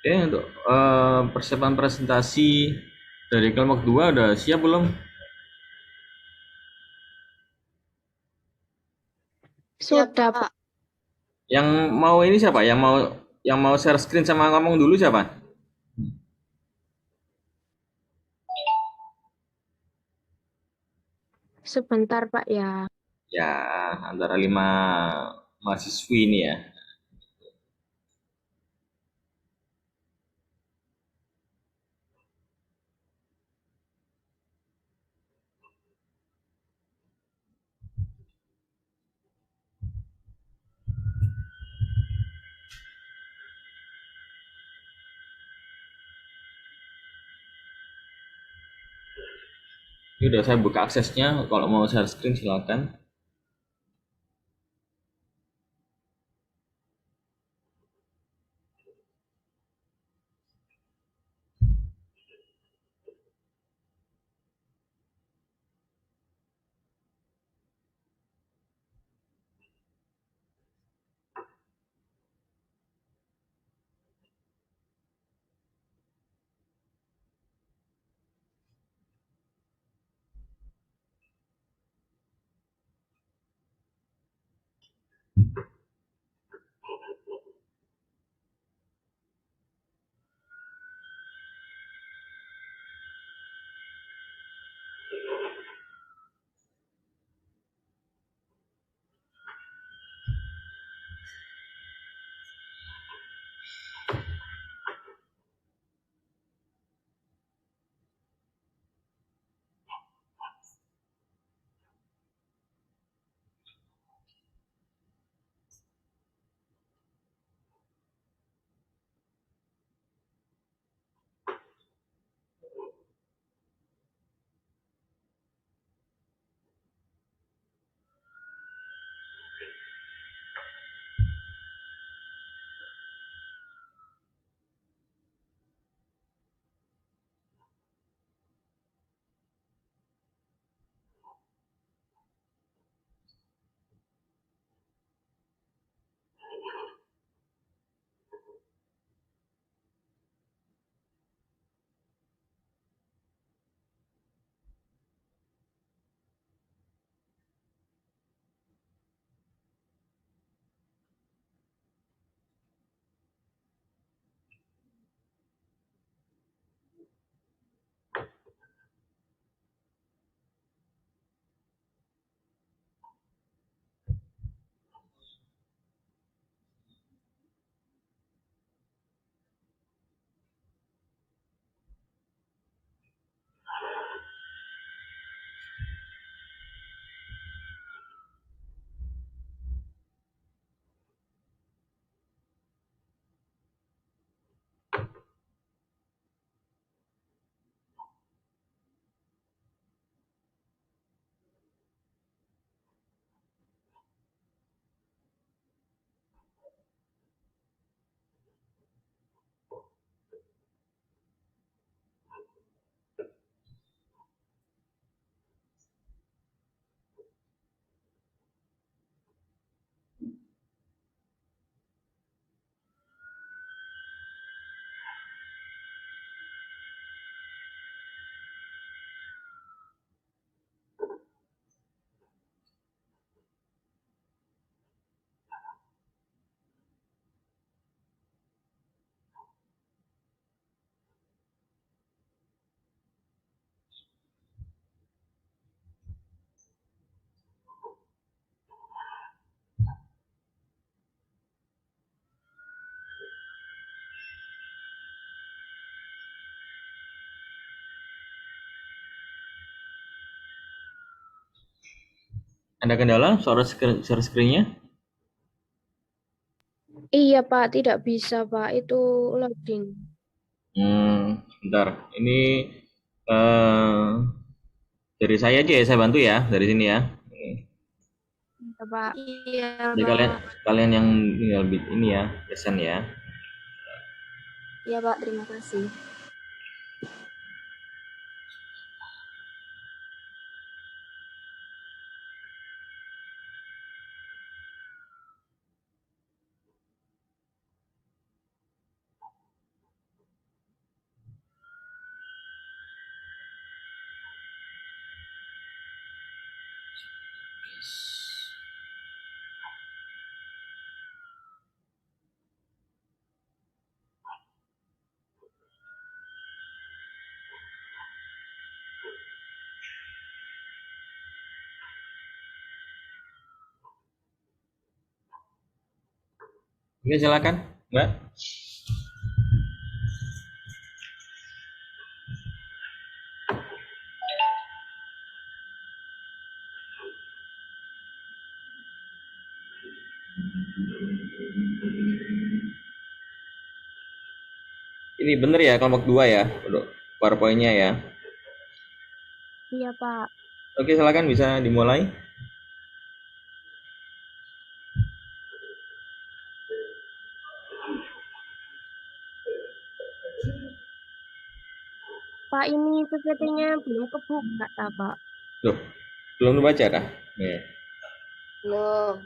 Oke, untuk persiapan presentasi dari kelompok 2 udah siap belum? Siap, Sudah, Pak. Pak. Yang mau ini siapa? Yang mau share screen sama ngomong dulu siapa? Sebentar, Pak ya. Ya, antara 5 mahasiswi ini ya. Ini udah saya buka aksesnya. Kalau mau share screen silakan. Ada kendala share screen-nya? Iya, Pak. Tidak bisa, Pak. Itu loading. Bentar. Ini eh dari saya aja ya, saya bantu ya dari sini ya. Iya, Pak. Iya, Jadi kalian Pak. kalian yang tinggal ini ya, pesan ya. Iya, Pak. Terima kasih. Oke, silakan, Mbak. Ini bener ya kelompok 2 ya, untuk PowerPoint-nya ya. Iya, Pak. Oke, silakan bisa dimulai. Pak, ini PPT-nya belum kebuka, tak, Pak? Loh, belum dibaca kah? Nih. Belum.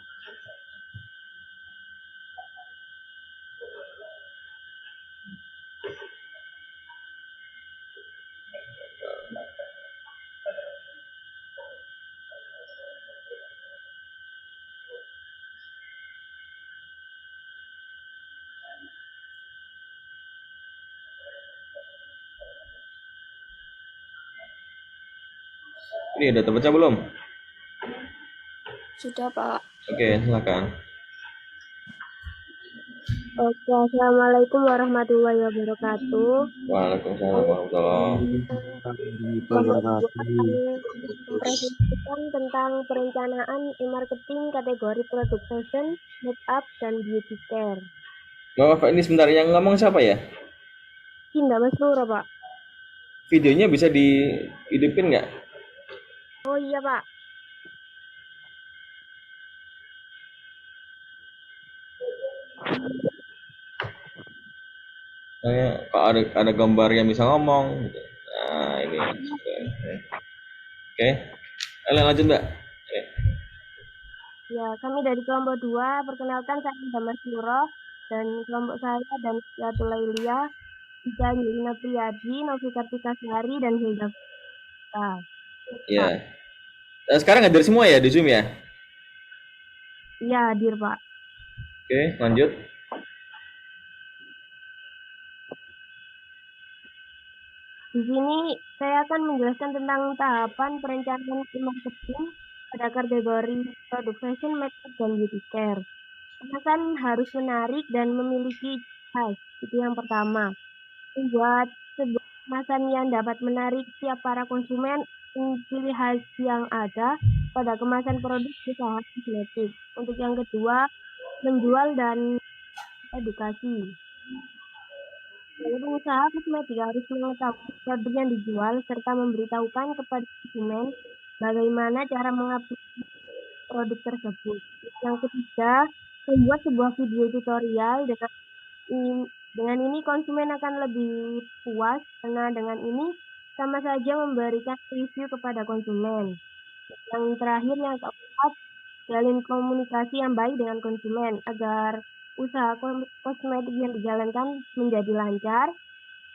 Ini udah terbaca belum? Sudah, Pak. Oke, silakan. Oke, Assalamualaikum warahmatullahi wabarakatuh. Waalaikumsalam warahmatullahi Kelompok dua akan mempresentasikan tentang perencanaan e-marketing kategori produk fashion, makeup, dan beauty care. Maaf, ini sebentar, yang ngomong siapa ya? Indah Mas Lura, Pak. Videonya bisa dihidupin nggak? Oh iya, Pak. Kok ada gambar yang bisa ngomong gitu. Nah, ini. Oke. Lanjut, Mbak. Oke. Ya, kami dari kelompok 2, perkenalkan saya Indah Mas Lura, dan kelompok saya dan Yatul Lailia, Ika Yulina Priyadi, Novi Kartika Sari, dan Hilda Fita. Iya. Sekarang hadir semua ya di Zoom ya? Iya, hadir, Pak. Oke, lanjut. Di sini saya akan menjelaskan tentang tahapan perencanaan e-marketing pada kategori produk fashion, makeup, dan beauty care. Kemasan harus menarik dan memiliki khas. Itu yang pertama. Membuat sebuah kemasan yang dapat menarik setiap para konsumen, ciri khas yang ada pada kemasan produk usaha kosmetik. Untuk yang kedua, menjual dan edukasi. Jadi pengusaha kosmetik harus mengetahui produk yang dijual serta memberitahukan kepada konsumen bagaimana cara mengaplikasi produk tersebut. Yang ketiga, membuat sebuah video tutorial dengan ini konsumen akan lebih puas karena dengan ini sama saja memberikan review kepada konsumen. Yang terakhir, yang keempat, jalin komunikasi yang baik dengan konsumen agar usaha kosmetik yang dijalankan menjadi lancar.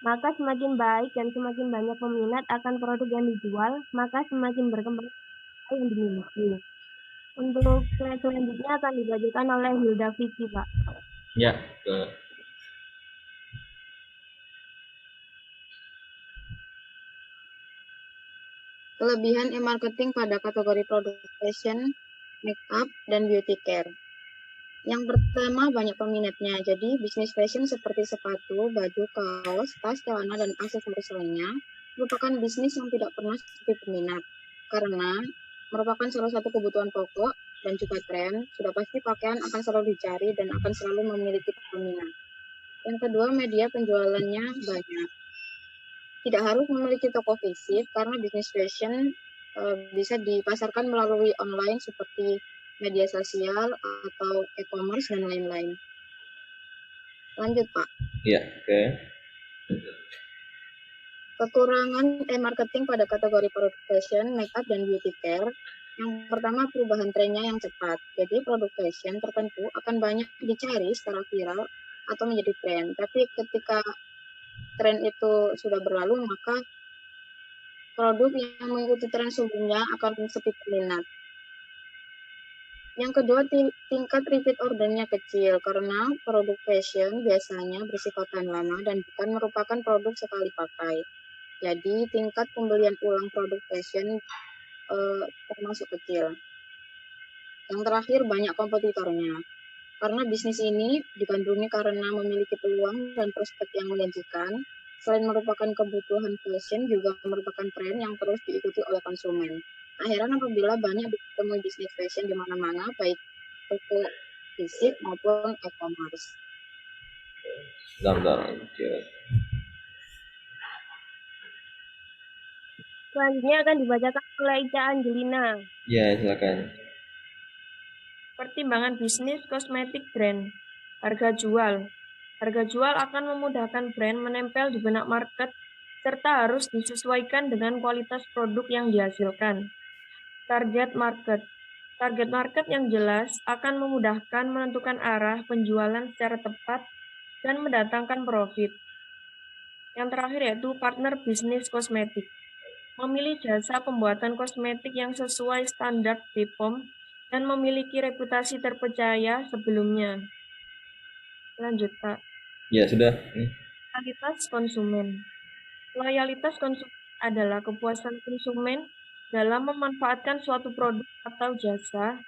Maka semakin baik dan semakin banyak peminat akan produk yang dijual, maka semakin berkembang yang dimiliki. Untuk slide selanjutnya akan dibacakan oleh Hilda Vicky, Pak. Ya. Kelebihan e-marketing pada kategori produk fashion, makeup, dan beauty care. Yang pertama, banyak peminatnya. Jadi, bisnis fashion seperti sepatu, baju, kaos, tas, celana, dan aksesoris lainnya merupakan bisnis yang tidak pernah sepi peminat. Karena merupakan salah satu kebutuhan pokok dan juga tren, sudah pasti pakaian akan selalu dicari dan akan selalu memiliki peminat. Yang kedua, media penjualannya banyak. Tidak harus memiliki toko fisik karena bisnis fashion bisa dipasarkan melalui online seperti media sosial atau e-commerce dan lain-lain. Lanjut, Pak. Iya, oke. Kekurangan e-marketing pada kategori produk fashion, makeup, dan beauty care. Yang pertama, perubahan trennya yang cepat. Jadi produk fashion tertentu akan banyak dicari secara viral atau menjadi tren. Tapi ketika tren itu sudah berlalu, maka produk yang mengikuti tren sebelumnya akan sepi peminat. Yang kedua, tingkat repeat ordernya kecil karena produk fashion biasanya bersifat tahan lama dan bukan merupakan produk sekali pakai. Jadi, tingkat pembelian ulang produk fashion termasuk kecil. Yang terakhir, banyak kompetitornya. Karena bisnis ini digandrungi karena memiliki peluang dan prospek yang menjanjikan. Selain merupakan kebutuhan fashion, juga merupakan tren yang terus diikuti oleh konsumen. Tak heran apabila banyak ditemui bisnis fashion di mana-mana, baik toko fisik maupun e-commerce. Bentar. Oke. Selanjutnya akan dibacakan oleh Ica Angelina. Ya, silakan. Pertimbangan bisnis kosmetik brand. Harga jual. Harga jual akan memudahkan brand menempel di benak market serta harus disesuaikan dengan kualitas produk yang dihasilkan. Target market. Target market yang jelas akan memudahkan menentukan arah penjualan secara tepat dan mendatangkan profit. Yang terakhir yaitu partner bisnis kosmetik. Memilih jasa pembuatan kosmetik yang sesuai standar BPOM dan memiliki reputasi terpercaya sebelumnya. Lanjut, Pak. Ya, sudah. Loyalitas konsumen. Loyalitas konsumen adalah kepuasan konsumen dalam memanfaatkan suatu produk atau jasa,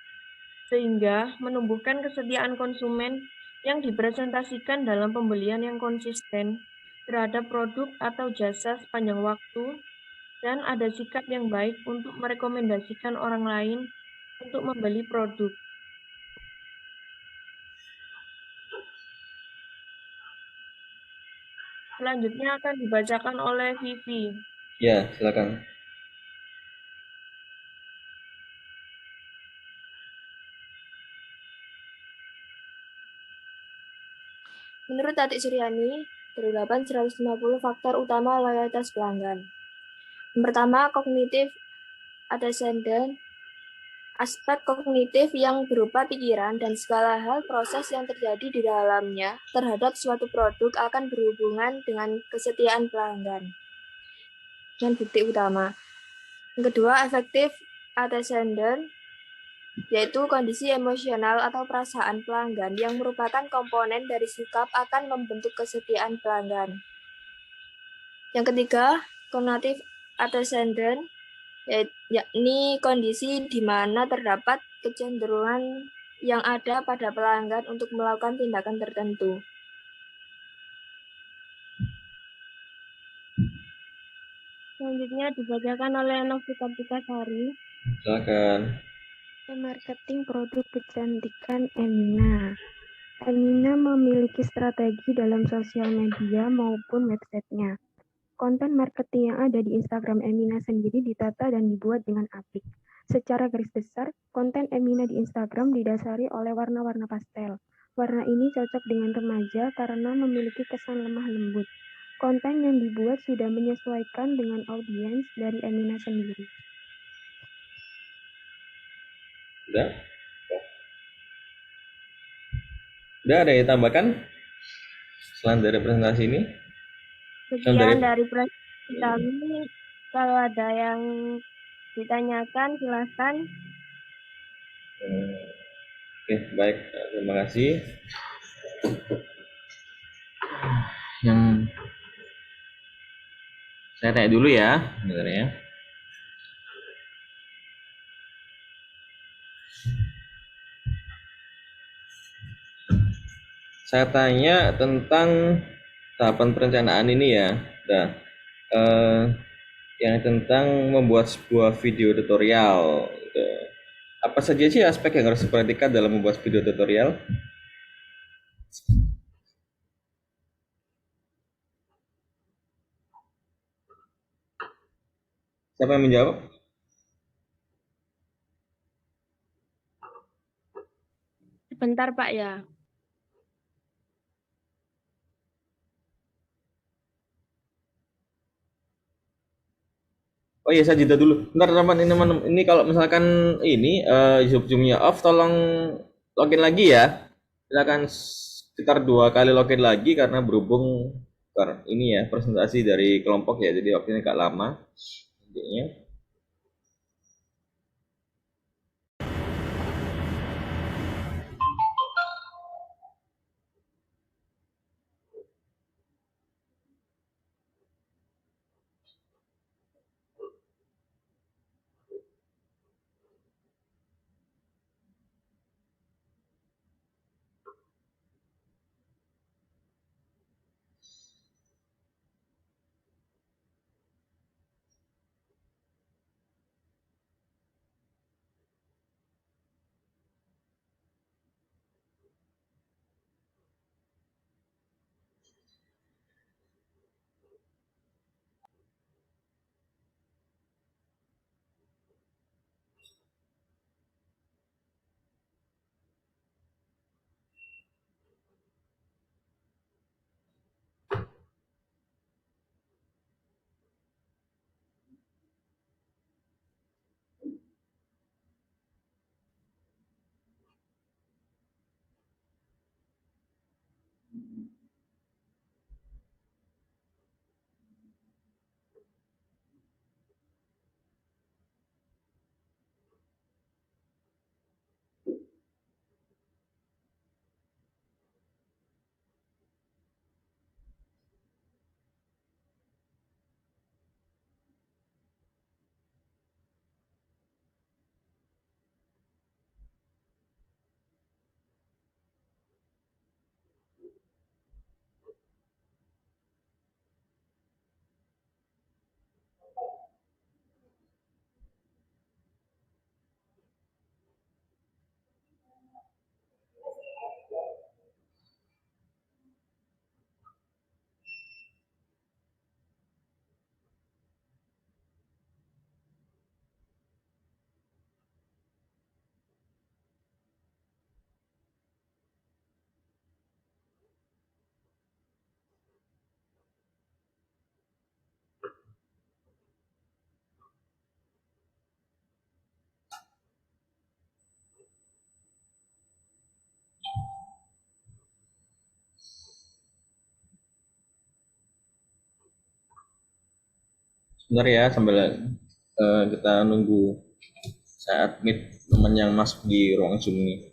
sehingga menumbuhkan kesetiaan konsumen yang dipresentasikan dalam pembelian yang konsisten terhadap produk atau jasa sepanjang waktu, dan ada sikap yang baik untuk merekomendasikan orang lain untuk membeli produk. Selanjutnya akan dibacakan oleh Vivi. Ya, silakan. Menurut Tatik Suryani, terdapat 150 faktor utama loyalitas pelanggan. Yang pertama, kognitif antecedent. Aspek kognitif yang berupa pikiran dan segala hal proses yang terjadi di dalamnya terhadap suatu produk akan berhubungan dengan kesetiaan pelanggan. Dan bukti utama. Yang kedua, efektif antecedent, yaitu kondisi emosional atau perasaan pelanggan yang merupakan komponen dari sikap akan membentuk kesetiaan pelanggan. Yang ketiga, cognitive antecedent, yakni kondisi di mana terdapat kecenderungan yang ada pada pelanggan untuk melakukan tindakan tertentu. Selanjutnya dibacakan oleh Novita Sari. Silakan. Marketing produk kecantikan Emina. Emina memiliki strategi dalam sosial media maupun websitenya. Konten marketing yang ada di Instagram Emina sendiri ditata dan dibuat dengan apik. Secara garis besar, konten Emina di Instagram didasari oleh warna-warna pastel. Warna ini cocok dengan remaja karena memiliki kesan lemah lembut. Konten yang dibuat sudah menyesuaikan dengan audiens dari Emina sendiri. Udah? Udah ada yang tambahkan? Selain dari presentasi ini? Sekian dari presentasi kami. Kalau ada yang ditanyakan, silakan. Oke, baik. Terima kasih. Yang saya tanya dulu ya, sebenarnya. Saya tanya tentang tahapan perencanaan ini ya. Nah, yang tentang membuat sebuah video tutorial. Gitu. Apa saja sih aspek yang harus diperhatikan dalam membuat video tutorial? Siapa yang menjawab? Sebentar Pak ya. Oh iya, saya jeda dulu. Bentar teman-teman, ini kalau misalkan ini Zoom-nya off, tolong login lagi ya. Silakan sekitar 2 kali login lagi karena berhubung ini ya presentasi dari kelompok ya, jadi waktunya agak lama. Intinya. Bentar ya sambil kita nunggu saat meet teman yang masuk di ruang Zoom nih.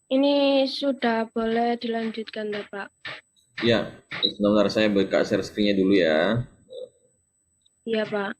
Ini sudah boleh dilanjutkan, Pak? Ya, sebentar saya buka share screen-nya dulu ya. Iya, Pak.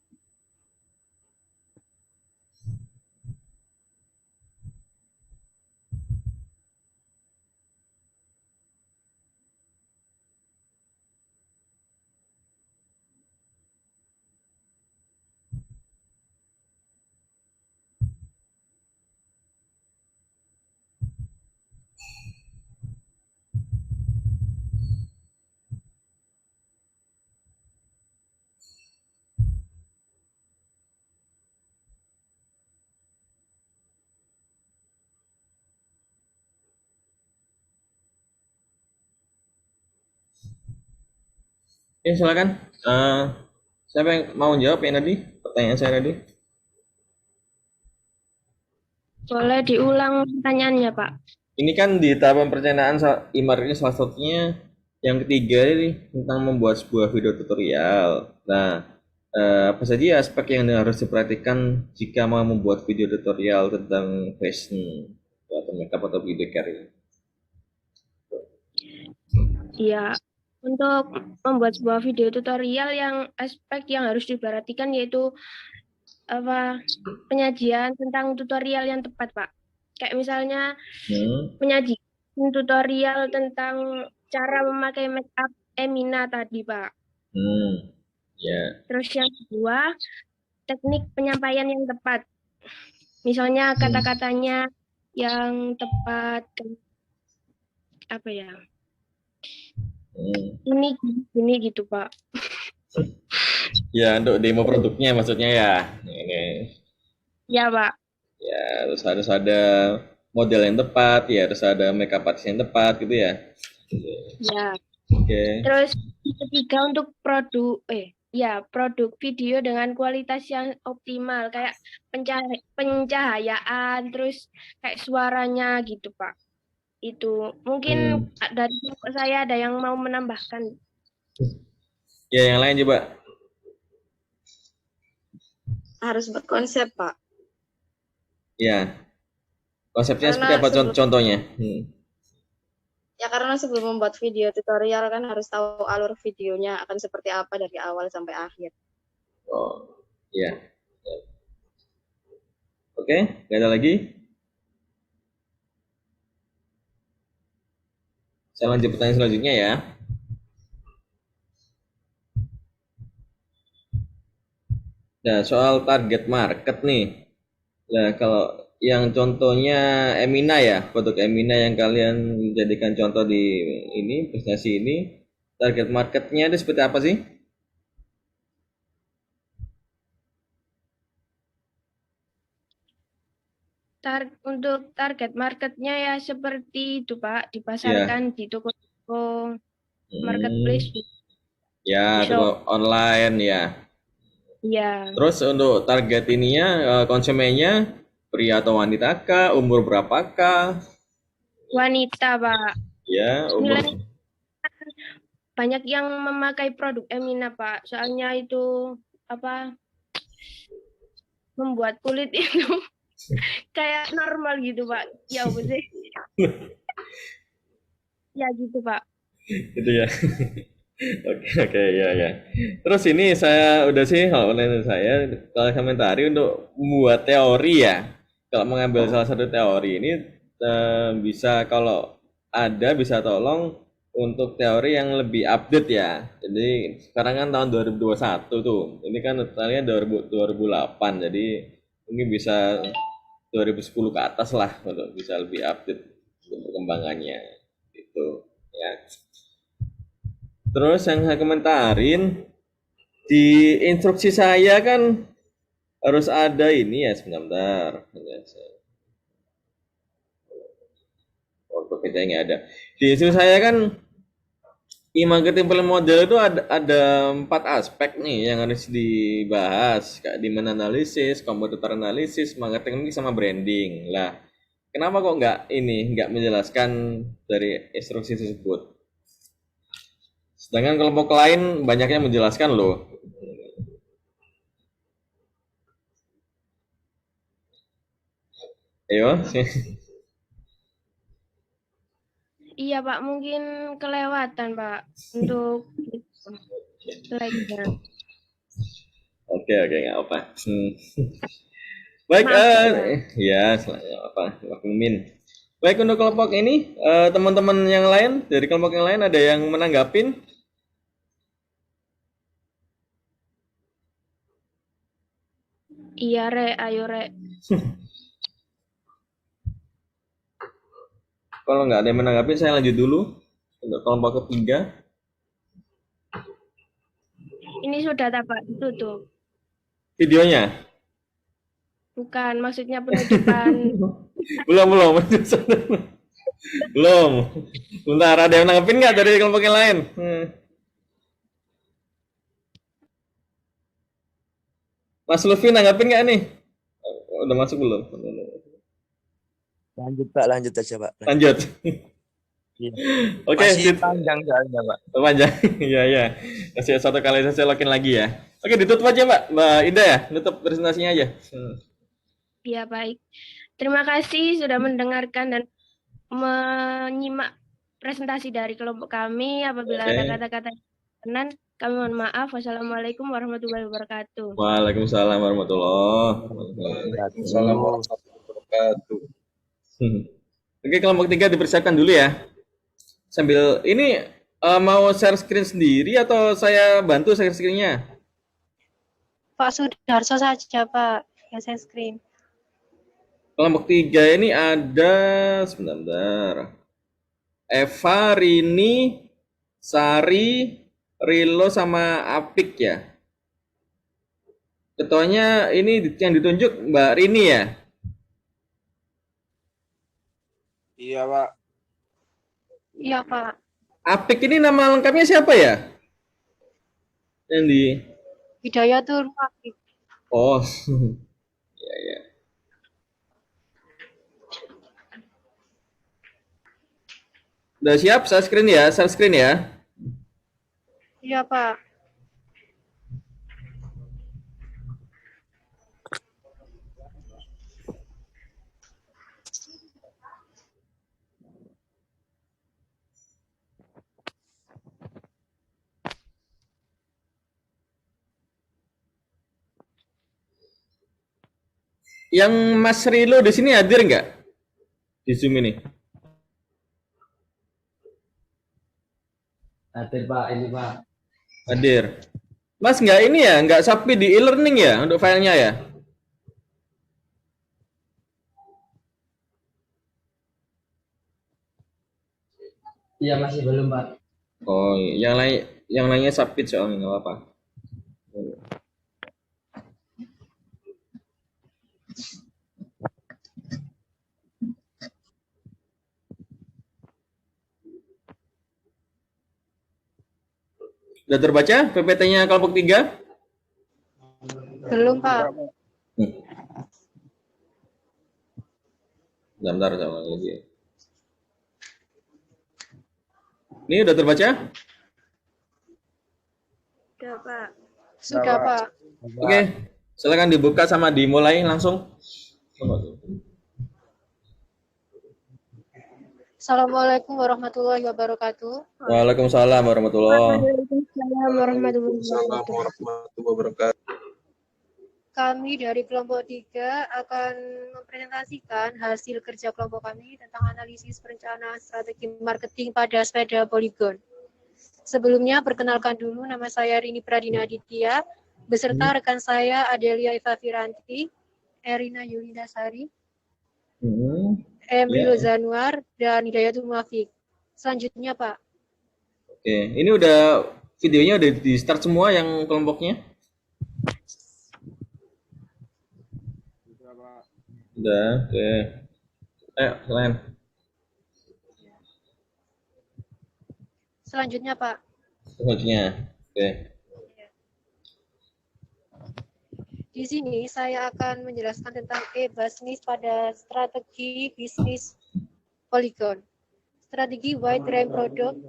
Silakan. Siapa yang mau jawab yang tadi? Pertanyaan saya tadi. Boleh diulang pertanyaannya, Pak? Ini kan di tahapan perencanaan IMAR ini salah satunya yang ketiga ini tentang membuat sebuah video tutorial. Nah, apa saja aspek yang harus diperhatikan jika mau membuat video tutorial tentang fashion atau makeup atau beauty care ini? Iya, untuk membuat sebuah video tutorial yang aspek yang harus diperhatikan yaitu penyajian tentang tutorial yang tepat, Pak. Kayak misalnya penyajian tutorial tentang cara memakai make up Emina tadi, Pak. Terus yang kedua, teknik penyampaian yang tepat. Misalnya kata-katanya yang tepat, apa ya? Ini gitu, Pak. Ya, untuk demo produknya maksudnya ya. Ini. Ya, Pak. Ya, harus ada model yang tepat, ya harus ada makeup artist yang tepat gitu ya. Ya. Oke. Terus ketiga untuk produk video dengan kualitas yang optimal kayak pencahayaan, terus kayak suaranya gitu, Pak. Itu mungkin dari saya ada yang mau menambahkan. Ya, yang lain coba. Harus berkonsep, Pak. Ya. Konsepnya seperti apa contohnya? Ya karena sebelum membuat video tutorial kan harus tahu alur videonya akan seperti apa dari awal sampai akhir. Oh, iya. Oke, nggak ada lagi? Saya lanjut pertanyaan selanjutnya ya. Nah, soal target market nih. Nah, kalau yang contohnya Emina ya, produk Emina yang kalian jadikan contoh di ini presentasi ini, target marketnya itu seperti apa sih? Untuk target marketnya ya seperti itu, Pak, dipasarkan di toko-toko marketplace. Ya, toko online ya. Iya, Terus untuk target ininya konsumennya pria atau wanita kah, umur berapakah? wanita, Pak. Ya, umur. Nilai banyak yang memakai produk Emina, Pak. Soalnya itu apa membuat kulit itu kayak normal gitu, Pak. Ya apa sih? Ya gitu, Pak. Gitu ya. Oke, oke, ya, ya. Terus ini saya udah sih kalau online saya kalau komentari untuk membuat teori ya. Kalau mengambil salah satu teori ini bisa kalau ada bisa tolong untuk teori yang lebih update ya. Jadi sekarang kan tahun 2021 tuh. Ini kan totalnya 2008. Jadi mungkin bisa 2010 ke atas lah untuk bisa lebih update untuk perkembangannya gitu ya. Terus yang saya komentarin di instruksi saya kan harus ada ini ya sebentar. Oh, bekerja nggak ada. Di instruksi saya kan e-marketing plan model itu ada 4 aspek nih yang harus dibahas, kayak demand analysis, competitor analysis, marketing mix sama branding. Lah, kenapa kok nggak menjelaskan dari instruksi tersebut? Sedangkan kelompok lain banyaknya menjelaskan loh. Ayo. Iya, Pak. Mungkin kelewatan, Pak, untuk slide-nya. Oke, oke, nggak apa. Baik, Maaf, Pak, ya. ya, nggak apa, maklumin. Baik, untuk kelompok ini, teman-teman yang lain, dari kelompok yang lain ada yang menanggapin? Iya, Re. Ayo, Re. Kalau nggak ada yang menanggapin, saya lanjut dulu. Untuk kelompok ketiga, Ini sudah dapat ditutup. videonya. Bukan, maksudnya penutupan. Belum, belum. Belum. Bentar, ada yang menanggapin nggak dari kelompok yang lain? Mas Luffy nanggapin nggak nih? Udah masuk belum? Lanjut Pak, lanjut aja Pak. Lanjut. Iya. Oke, Masih panjang soalnya Pak. panjang. Iya, iya. Masih satu kali saya login lagi ya. Oke, ditutup aja Mbak. Mbak Indah ya, tutup presentasinya aja. Ya, baik. Terima kasih sudah mendengarkan dan menyimak presentasi dari kelompok kami. Apabila Oke. ada kata-kata yang berkenan, kami mohon maaf. Wassalamualaikum warahmatullahi wabarakatuh. Waalaikumsalam warahmatullahi wabarakatuh. Assalamualaikum warahmatullahi wabarakatuh. Oke, kelompok 3 dipersiapkan dulu ya. Sambil ini mau share screen sendiri atau saya bantu share screen-nya? Pak Sudarso saja, Pak, yang saya screen. Kelompok 3 ini ada sebentar. Eva, Rini, Sari, Rilo sama Apik ya. Ketuanya ini yang ditunjuk Mbak Rini ya. Iya, Pak. Iya, Pak. Apik ini nama lengkapnya siapa ya? Yang di Hidayatul Wahid. Oh. Ya, ya. Udah siap? Share screen ya, share screen ya. Iya, Pak. Yang Mas Rilo di sini hadir nggak? Di Zoom ini? Hadir Pak, ini Pak. Hadir. Mas nggak ini ya, nggak submit di e-learning ya untuk filenya ya? Iya masih belum Pak. Oh, yang lainnya submit soalnya nggak apa-apa. Sudah terbaca PPT-nya kelompok 3? Belum, Pak. Bentar, sama lagi. Ini udah terbaca? Sudah, Pak. Sudah, Pak. Oke, silakan dibuka sama dimulai langsung. Assalamualaikum warahmatullahi wabarakatuh. Waalaikumsalam warahmatullahi. Waalaikumsalam warahmatullahi Waalaikumsalam wabarakatuh. warahmatullahi wabarakatuh. Kami dari kelompok 3 akan mempresentasikan hasil kerja kelompok kami tentang analisis perencanaan strategi marketing pada sepeda Polygon. Sebelumnya, perkenalkan dulu, nama saya Rini Pradina Aditya, beserta rekan saya Adelia Eva Firanti, Erina Yulindasari, Emilio Zanuar, dan Hidayatul Muafiq. Selanjutnya, Pak. Oke, ini udah videonya udah di start semua yang kelompoknya? Udah, oke. Ayo, kalian. Selanjutnya, Pak. Selanjutnya. Oke. Di sini saya akan menjelaskan tentang e-business pada strategi bisnis Polygon. Strategi wide range product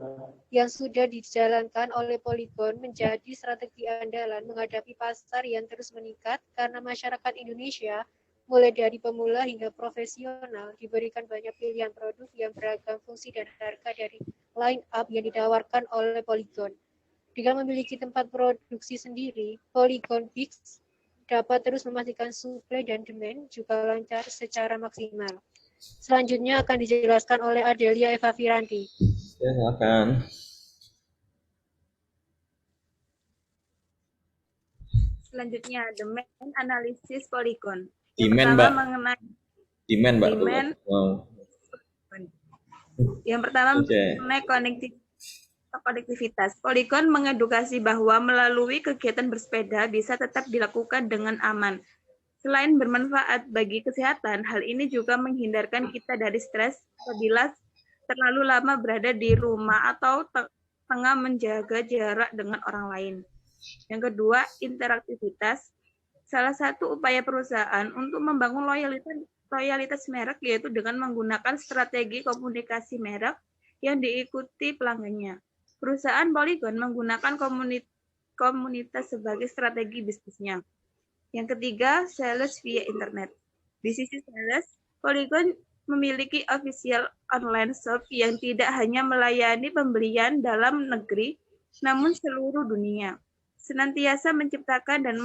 yang sudah dijalankan oleh Polygon menjadi strategi andalan menghadapi pasar yang terus meningkat karena masyarakat Indonesia mulai dari pemula hingga profesional diberikan banyak pilihan produk yang beragam fungsi dan harga dari line up yang ditawarkan oleh Polygon. Dengan memiliki tempat produksi sendiri, Polygon Pix dapat terus memastikan supply dan demand juga lancar secara maksimal. Selanjutnya akan dijelaskan oleh Adelia Eva Firanti. Ya, silakan. Selanjutnya, demand analisis Polygon. Demand, Mbak. Mengenai Demand, Mbak. demand. Wow. Yang pertama mengenai konektivitas. Polygon mengedukasi bahwa melalui kegiatan bersepeda bisa tetap dilakukan dengan aman. Selain bermanfaat bagi kesehatan, hal ini juga menghindarkan kita dari stres apabila terlalu lama berada di rumah atau tengah menjaga jarak dengan orang lain. Yang kedua, interaktivitas. Salah satu upaya perusahaan untuk membangun loyalitas merek yaitu dengan menggunakan strategi komunikasi merek yang diikuti pelanggannya. Perusahaan Polygon menggunakan komunitas sebagai strategi bisnisnya. Yang ketiga, sales via internet. Di sisi sales, Polygon memiliki official online shop yang tidak hanya melayani pembelian dalam negeri, namun seluruh dunia. Senantiasa menciptakan dan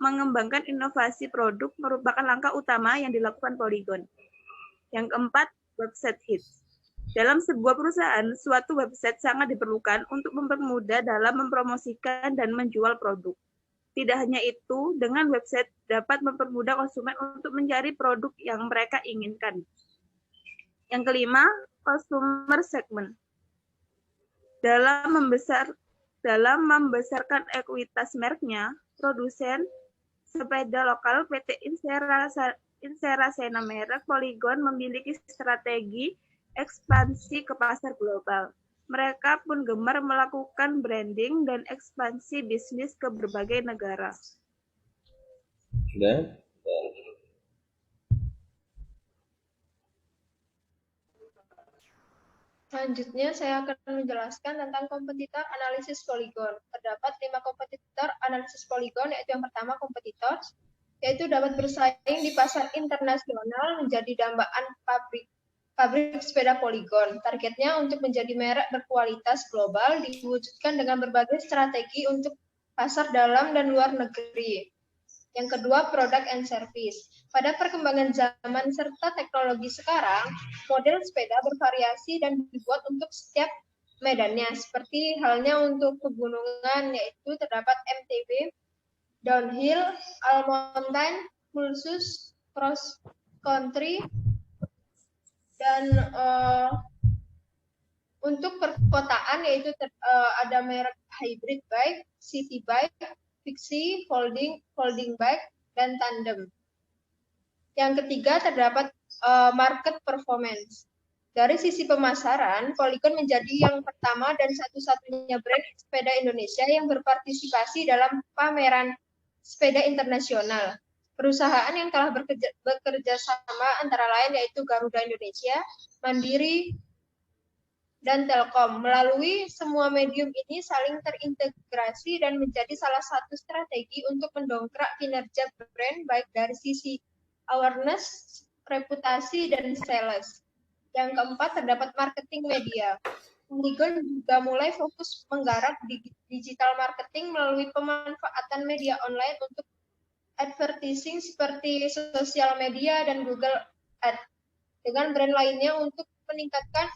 mengembangkan inovasi produk merupakan langkah utama yang dilakukan Polygon. Yang keempat, website hits. Dalam sebuah perusahaan, suatu website sangat diperlukan untuk mempermudah dalam mempromosikan dan menjual produk. Tidak hanya itu, dengan website dapat mempermudah konsumen untuk mencari produk yang mereka inginkan. Yang kelima, consumer segment. Dalam membesarkan ekuitas mereknya, produsen sepeda lokal PT Insera Sena merek Polygon memiliki strategi ekspansi ke pasar global. Mereka pun gemar melakukan branding dan ekspansi bisnis ke berbagai negara. Sudah? Selanjutnya, saya akan menjelaskan tentang kompetitor analisis Polygon. Terdapat 5 kompetitor analisis Polygon, yaitu yang pertama kompetitor, yaitu dapat bersaing di pasar internasional menjadi dambaan pabrik sepeda Polygon. Targetnya untuk menjadi merek berkualitas global diwujudkan dengan berbagai strategi untuk pasar dalam dan luar negeri. Yang kedua, product and service. Pada perkembangan zaman serta teknologi sekarang, model sepeda bervariasi dan dibuat untuk setiap medannya. Seperti halnya untuk pegunungan, yaitu terdapat MTB, downhill, all mountain, khusus, cross country, dan untuk perkotaan yaitu ada merek hybrid bike, city bike, fixie, folding bike, dan tandem. Yang ketiga terdapat market performance. Dari sisi pemasaran, Polygon menjadi yang pertama dan satu-satunya brand sepeda Indonesia yang berpartisipasi dalam pameran sepeda internasional. Perusahaan yang telah bekerja sama antara lain yaitu Garuda Indonesia, Mandiri, dan Telkom. Melalui semua medium ini saling terintegrasi dan menjadi salah satu strategi untuk mendongkrak kinerja brand baik dari sisi awareness, reputasi, dan sales. Yang keempat, terdapat marketing media. Polygon juga mulai fokus menggarap digital marketing melalui pemanfaatan media online untuk advertising seperti sosial media dan Google Ads dengan brand lainnya untuk meningkatkan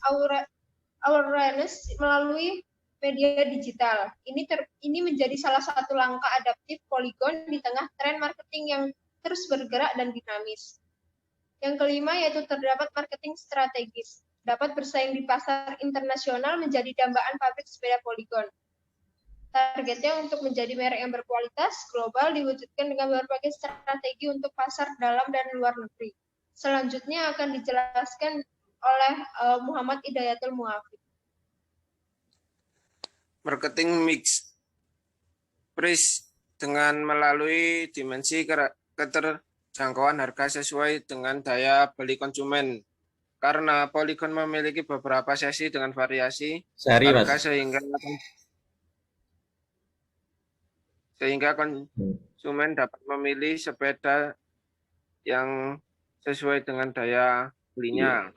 awareness melalui media digital. Ini menjadi salah satu langkah adaptif Polygon di tengah tren marketing yang terus bergerak dan dinamis. Yang kelima yaitu terdapat marketing strategis. Dapat bersaing di pasar internasional menjadi dambaan pabrik sepeda Polygon. Targetnya untuk menjadi merek yang berkualitas global diwujudkan dengan berbagai strategi untuk pasar dalam dan luar negeri. Selanjutnya akan dijelaskan oleh Muhammad Hidayatul Muafiq. Marketing mix. Price dengan melalui dimensi keterjangkauan harga sesuai dengan daya beli konsumen. Karena Polygon memiliki beberapa sesi dengan variasi harga sehingga konsumen dapat memilih sepeda yang sesuai dengan daya belinya.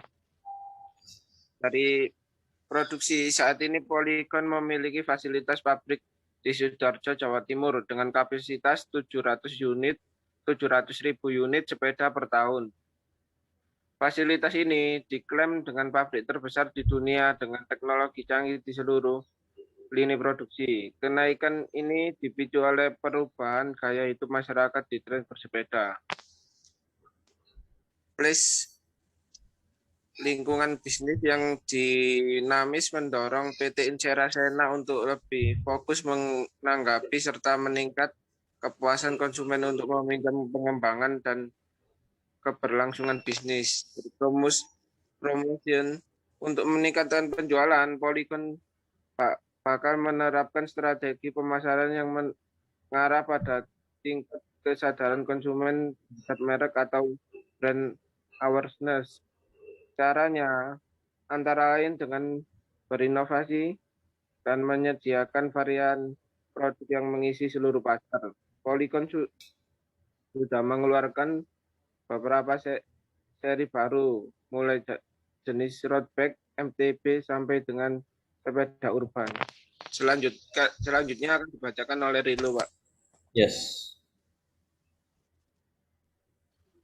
Dari produksi saat ini Polygon memiliki fasilitas pabrik di Sidoarjo, Jawa Timur dengan kapasitas 700.000 unit sepeda per tahun. Fasilitas ini diklaim dengan pabrik terbesar di dunia dengan teknologi canggih di seluruh lini produksi. Kenaikan ini dipicu oleh perubahan gaya hidup masyarakat di tren bersepeda. Plus lingkungan bisnis yang dinamis mendorong PT Insera Sena untuk lebih fokus menanggapi serta meningkat kepuasan konsumen untuk meminjam pengembangan dan keberlangsungan bisnis. Promotion untuk meningkatkan penjualan, Polygon bakal menerapkan strategi pemasaran yang mengarah pada tingkat kesadaran konsumen terhadap merek atau brand awareness. Caranya antara lain dengan berinovasi dan menyediakan varian produk yang mengisi seluruh pasar. Polygon sudah mengeluarkan beberapa seri baru, mulai jenis road bike, MTB, sampai dengan sepeda urban. Selanjutnya akan dibacakan oleh Rilo, Pak. Yes.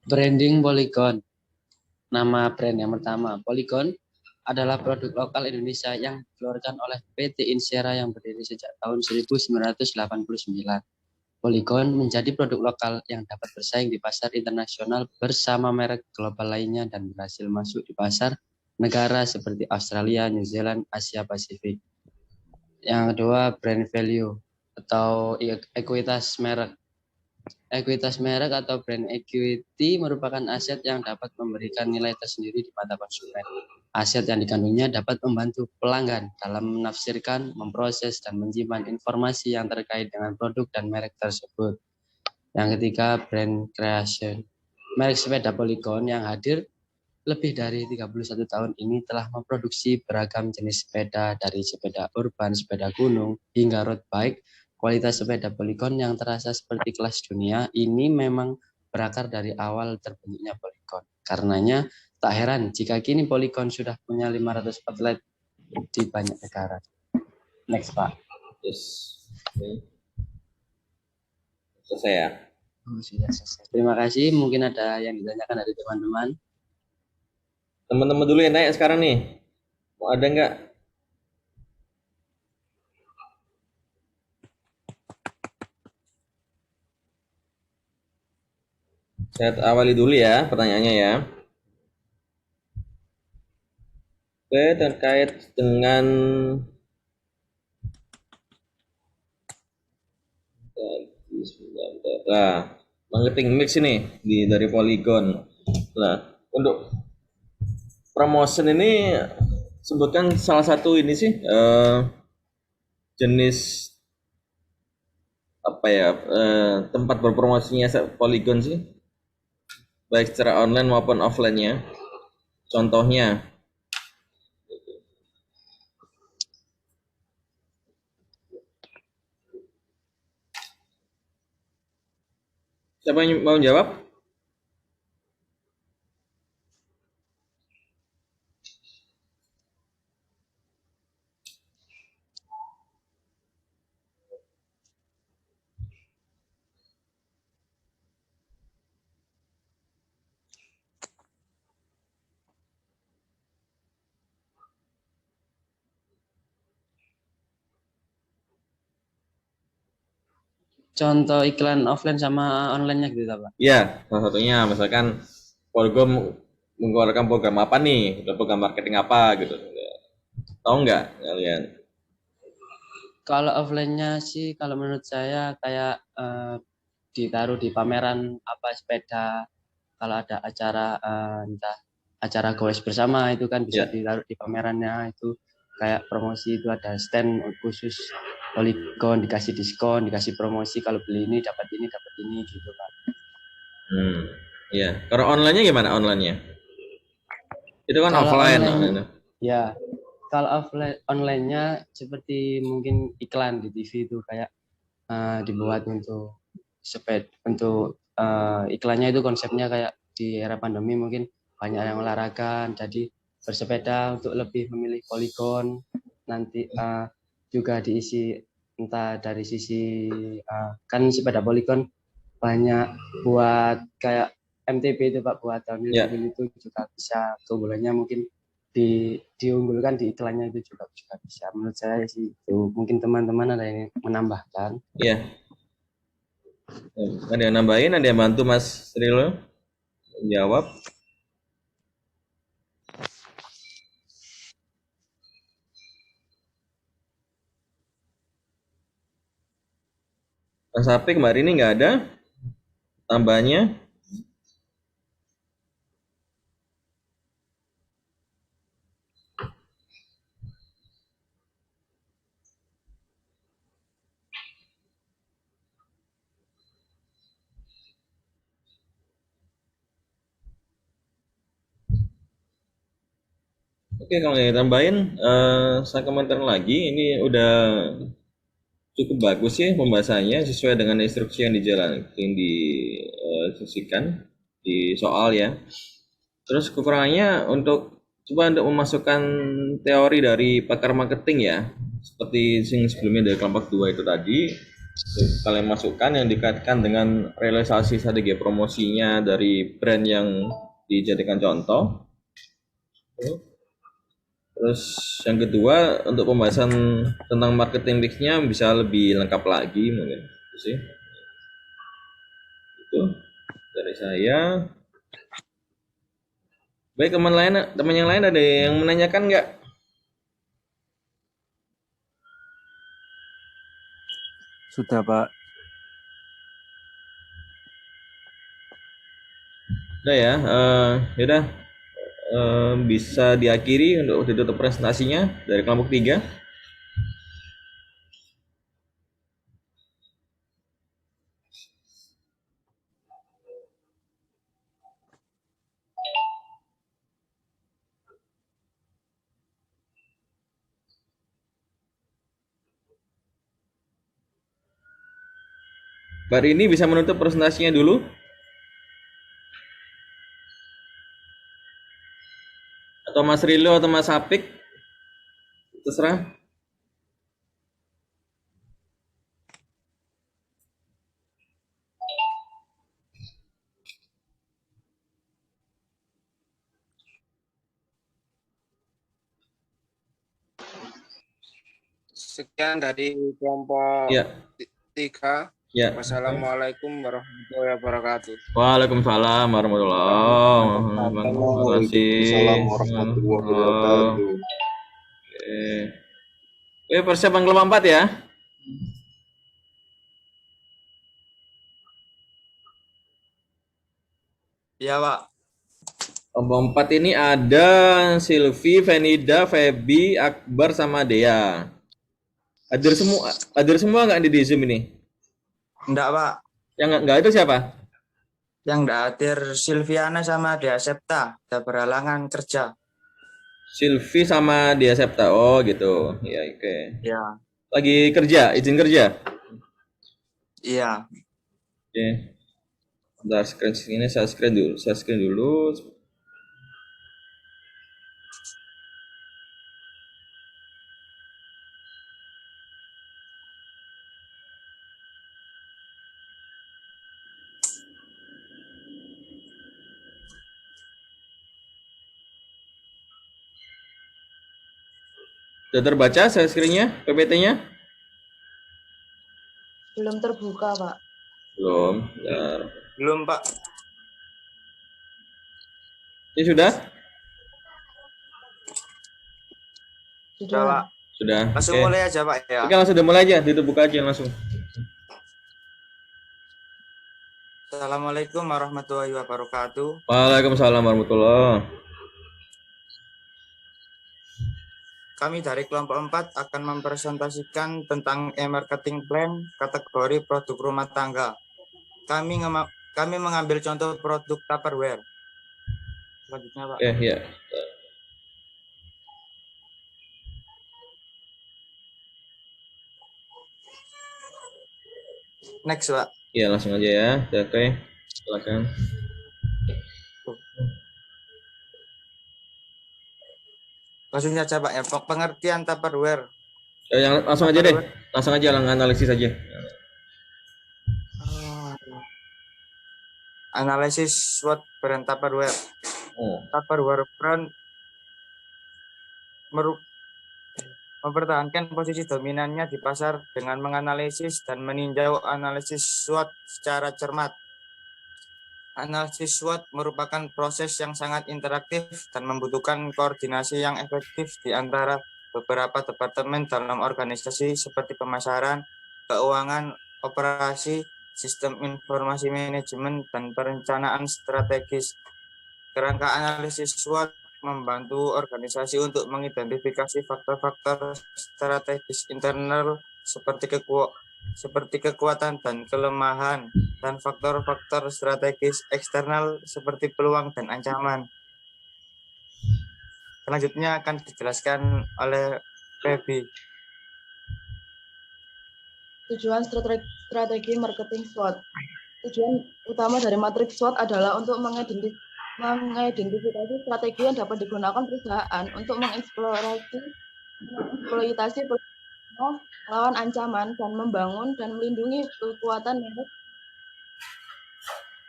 Branding Polygon. Nama brand yang pertama, Polygon adalah produk lokal Indonesia yang dikeluarkan oleh PT Insera yang berdiri sejak tahun 1989. Polygon menjadi produk lokal yang dapat bersaing di pasar internasional bersama merek global lainnya dan berhasil masuk di pasar negara seperti Australia, New Zealand, Asia Pasifik. Yang kedua, brand value atau ekuitas merek. Ekuitas merek atau brand equity merupakan aset yang dapat memberikan nilai tersendiri di mata konsumen. Aset yang dikandungnya dapat membantu pelanggan dalam menafsirkan, memproses, dan menyimpan informasi yang terkait dengan produk dan merek tersebut. Yang ketiga, brand creation. Merek sepeda Polygon yang hadir lebih dari 31 tahun ini telah memproduksi beragam jenis sepeda dari sepeda urban, sepeda gunung, hingga road bike. Kualitas sepeda Polygon yang terasa seperti kelas dunia ini memang berakar dari awal terbentuknya Polygon. Karenanya tak heran jika kini Polygon sudah punya 500 outlet di banyak negara. Next, Pak. Yes. Okay. Selesai ya? Sudah selesai. Terima kasih. Mungkin ada yang ditanyakan dari teman-teman. Teman-teman dulu yang tanya sekarang nih. Mau ada nggak? Saya awali dulu ya pertanyaannya ya. Oke, terkait dengan marketing mix ini dari Polygon. Nah, untuk promotion ini sebutkan salah satu ini sih jenis apa ya, tempat berpromosinya Polygon sih, baik secara online maupun offline-nya. Contohnya, siapa yang mau jawab? Contoh iklan offline sama online-nya gitu, Pak. Ya, salah satunya misalkan Polygon mengeluarkan program apa nih, program marketing apa gitu. Tahu nggak kalian? Kalau offline-nya sih, kalau menurut saya kayak ditaruh di pameran apa sepeda. Kalau ada acara entah acara goes bersama itu kan bisa ditaruh di pamerannya, itu kayak promosi, itu ada stand khusus Polygon, dikasih diskon, dikasih promosi, kalau beli ini dapat ini gitu, Pak. Ya. Kalau online-nya gimana online-nya? Itu kan Kalau offline. Ya, kalau offline online-nya seperti mungkin iklan di TV itu kayak dibuat untuk iklannya itu konsepnya kayak di era pandemi mungkin banyak yang olahraga, jadi bersepeda untuk lebih memilih Polygon. Nanti juga diisi entah dari sisi kan sepeda Polygon banyak buat kayak MTB itu, Pak, buat mobil itu juga bisa, keunggulannya mungkin diunggulkan di iklannya itu juga bisa. Menurut saya sih itu. Mungkin teman-teman ada yang menambahkan. Iya. Ada yang nambahin, ada yang bantu Mas Rilo jawab. Mas Apik kemarin ini nggak ada tambahnya. Oke, kalau yang tambahin, saya komentar lagi. Ini udah cukup bagus ya pembahasannya, sesuai dengan instruksi yang diskusikan di soal ya. Terus kekurangannya untuk memasukkan teori dari pakar marketing ya, seperti yang sebelumnya dari kelompok 2 itu tadi, kalian masukkan yang dikaitkan dengan realisasi strategi promosinya dari brand yang dijadikan contoh. Terus yang kedua, untuk pembahasan tentang marketing mix-nya bisa lebih lengkap lagi mungkin. Itu sih. Itu dari saya. Baik, teman yang lain ada yang menanyakan nggak? Sudah, Pak. Udah ya, yaudah. Bisa diakhiri untuk ditutup presentasinya dari kelompok 3. Mbak Rini bisa menutup presentasinya dulu. Atau Mas Rilo atau Mas Apik, terserah. Sekian dari kelompok 3. Ya. Wassalamualaikum warahmatullahi wabarakatuh. Waalaikumsalam warahmatullahi wabarakatuh. Waalaikumsalam warahmatullahi wabarakatuh. Oke, persiapan kelompok 4 ya. Iya, Pak. Kelompok 4 ini ada Silvi, Venida, Feby, Akbar sama Dea. Hadir semua nggak di Zoom ini? Enggak, Pak. Yang enggak itu siapa? Yang enggak hadir Silviana sama Dea Septa. Ada berhalangan kerja. Silvi sama Dia Septa. Oh gitu. Iya, oke. Ya. Lagi kerja, izin kerja. Iya. Oke. Bentar, screen ini saya screen dulu. Sudah terbaca saya screen-nya, PPT-nya? Belum terbuka, Pak. Belum. Bentar. Belum, Pak. Ini sudah? Sudah, Pak. Sudah. Langsung Oke. mulai aja, Pak ya. Oke, langsung mulai aja, dibuka aja langsung. Assalamualaikum warahmatullahi wabarakatuh. Waalaikumsalam warahmatullahi. Kami dari kelompok 4 akan mempresentasikan tentang e-marketing plan kategori produk rumah tangga. Kami mengambil contoh produk Tupperware. Selanjutnya, Pak. Ya. Next, Pak. Ya, langsung aja ya. Oke. Silakan. Langsung saja, Pak ya. Pengertian Tupperware. Yang langsung aja deh. Langsung aja analisis aja. Analisis SWOT brand Tupperware. Tupperware brand mempertahankan posisi dominannya di pasar dengan menganalisis dan meninjau analisis SWOT secara cermat. Analisis SWOT merupakan proses yang sangat interaktif dan membutuhkan koordinasi yang efektif di antara beberapa departemen dalam organisasi seperti pemasaran, keuangan, operasi, sistem informasi manajemen, dan perencanaan strategis. Kerangka analisis SWOT membantu organisasi untuk mengidentifikasi faktor-faktor strategis internal seperti kekuatan dan kelemahan, dan faktor-faktor strategis eksternal seperti peluang dan ancaman. Selanjutnya akan dijelaskan oleh Feby. Tujuan strategi marketing SWOT. Tujuan utama dari matriks SWOT adalah untuk mengidentifikasi strategi yang dapat digunakan perusahaan untuk mengeksploitasi melawan ancaman dan membangun dan melindungi kekuatan merek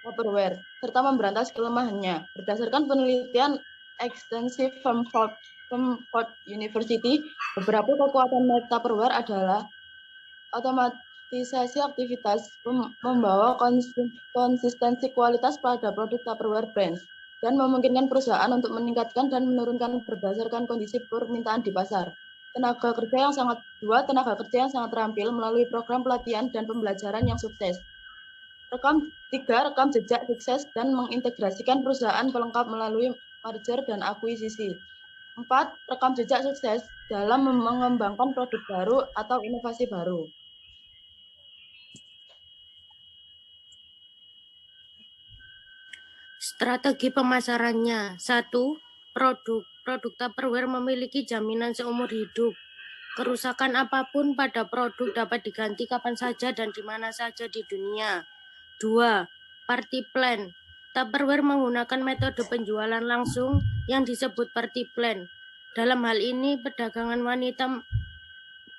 Tupperware serta memberantas kelemahannya. Berdasarkan penelitian ekstensif Ford University, beberapa kekuatan merek Tupperware adalah otomatisasi aktivitas, membawa konsistensi kualitas pada produk Tupperware brand, dan memungkinkan perusahaan untuk meningkatkan dan menurunkan berdasarkan kondisi permintaan di pasar. Tenaga kerja yang sangat terampil melalui program pelatihan dan pembelajaran yang sukses. Rekam jejak sukses dan mengintegrasikan perusahaan pelengkap melalui merger dan akuisisi. 4. Rekam jejak sukses dalam mengembangkan produk baru atau inovasi baru. Strategi pemasarannya. 1. Produk Tupperware memiliki jaminan seumur hidup. Kerusakan apapun pada produk dapat diganti kapan saja dan di mana saja di dunia. 2. Party plan. Tupperware menggunakan metode penjualan langsung yang disebut party plan. Dalam hal ini, perdagangan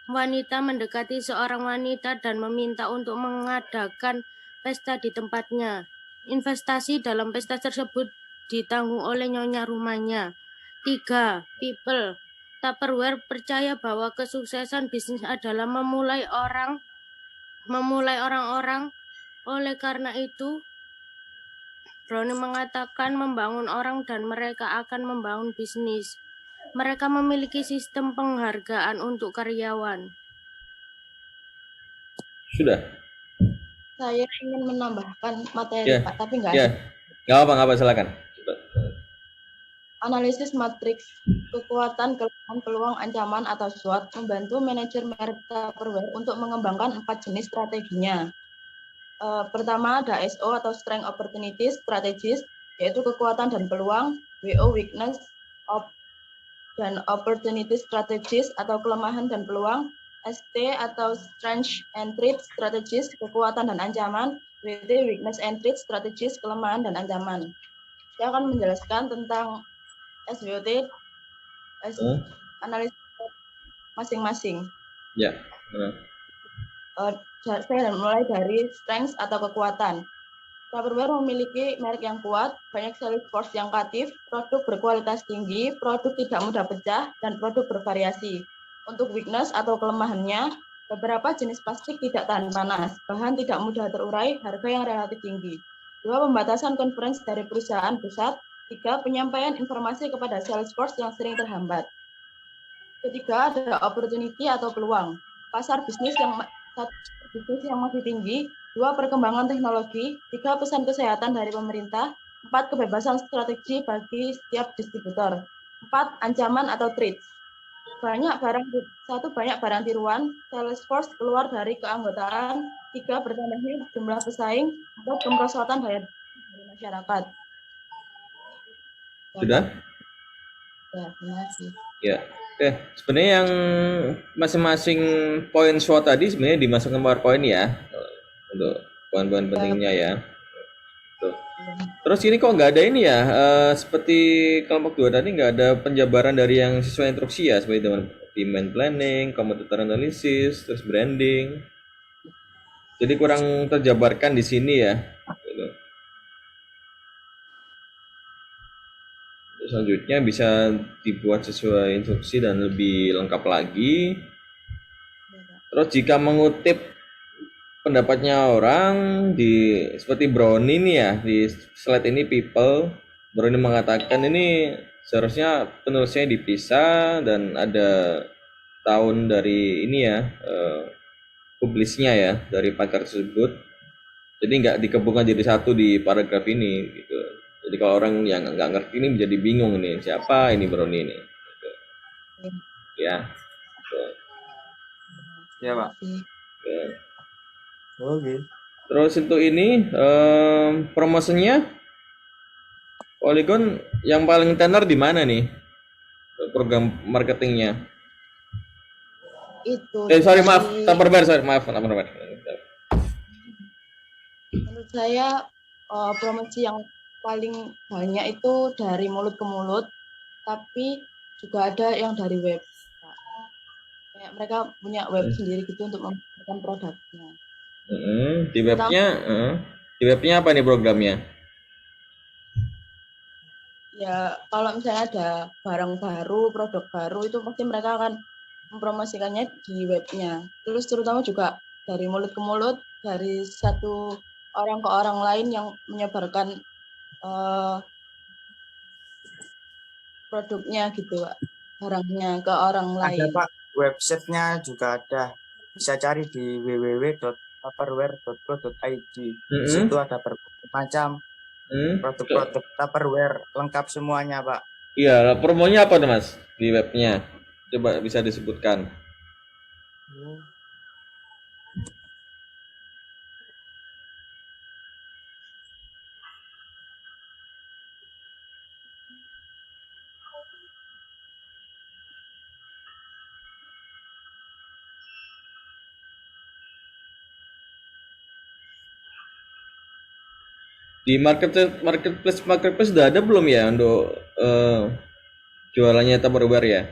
wanita mendekati seorang wanita dan meminta untuk mengadakan pesta di tempatnya. Investasi dalam pesta tersebut ditanggung oleh nyonya rumahnya. 3. People. Tupperware percaya bahwa kesuksesan bisnis adalah memulai orang-orang. Oleh karena itu, Browning mengatakan membangun orang dan mereka akan membangun bisnis. Mereka memiliki sistem penghargaan untuk karyawan. Sudah. Saya ingin menambahkan materi, Ya. Pak, tapi nggak Ya. ada. Nggak apa, silakan. Analisis matriks kekuatan, kelemahan, peluang, ancaman atau SWOT membantu manajer merek Tupperware untuk mengembangkan 4 jenis strateginya. Pertama ada SO atau Strength Opportunities Strategies, yaitu kekuatan dan peluang. WO Weakness dan Opportunity Strategies atau kelemahan dan peluang. ST atau Strength and Threat Strategies, kekuatan dan ancaman. WT Weakness and Threat Strategies, kelemahan dan ancaman. Saya akan menjelaskan tentang SWOT, analisis masing-masing. Ya. Saya mulai dari strength atau kekuatan. Tupperware memiliki merek yang kuat, banyak sales force yang aktif, produk berkualitas tinggi, produk tidak mudah pecah, dan produk bervariasi. Untuk weakness atau kelemahannya, beberapa jenis plastik tidak tahan panas, bahan tidak mudah terurai, harga yang relatif tinggi. 2. Pembatasan conference dari perusahaan pusat. 3. Penyampaian informasi kepada sales force yang sering terhambat. Ketiga, ada opportunity atau peluang. Pasar bisnis yang masih tinggi. 2. Perkembangan teknologi. 3. Pesan kesehatan dari pemerintah. 4. Kebebasan strategi bagi setiap distributor. 4. Ancaman atau threats. Banyak barang tiruan. Sales force keluar dari keanggotaan. 3. Bertambahnya jumlah pesaing. 4. Kemerosotan daya dari masyarakat. Sudah? Ya, terima kasih. Ya. Oke, sebenarnya yang masing-masing poin SWOT tadi sebenarnya dimasukkan PowerPoint ya, untuk poin-poin pentingnya ya. Tuh. Terus ini kok nggak ada ini ya, seperti kelompok 2 tadi nggak ada penjabaran dari yang sesuai instruksi ya, seperti demand planning, competitor analysis, terus branding. Jadi kurang terjabarkan di sini ya. Gitu. Selanjutnya bisa dibuat sesuai instruksi dan lebih lengkap lagi. Terus jika mengutip pendapatnya orang seperti Brownie ini ya, di slide ini people, Brownie mengatakan ini seharusnya penulisnya dipisah dan ada tahun dari ini ya, publisnya ya dari pakar tersebut. Jadi nggak dikebutkan jadi satu di paragraf ini gitu. Jadi kalau orang yang nggak ngerti ini menjadi bingung nih, siapa ini Brownie ini. Gitu. Ya. Gitu. Ya, Pak. Oke. Terus untuk ini promosinya Polygon yang paling tenar di mana nih program marketingnya? Itu. Maaf, Tupperware. Menurut saya promosi yang paling banyak itu dari mulut ke mulut, tapi juga ada yang dari web. Kayak mereka punya web sendiri gitu untuk memperkenalkan produknya. Di webnya apa nih programnya? Ya kalau misalnya ada barang baru, produk baru itu pasti mereka akan mempromosikannya di webnya. Terus terutama juga dari mulut ke mulut, dari satu orang ke orang lain yang menyebarkan produknya gitu, Pak. Barangnya ke orang lain. Ada, Pak, websitenya juga ada. Bisa cari di www.tupperware.co.id. Di situ ada berbagai macam produk-produk Tupperware, lengkap semuanya, Pak. Iya, promonya apa tuh, Mas, di webnya? Coba bisa disebutkan. Di marketplace sudah ada belum ya untuk jualannya Tupperware ya?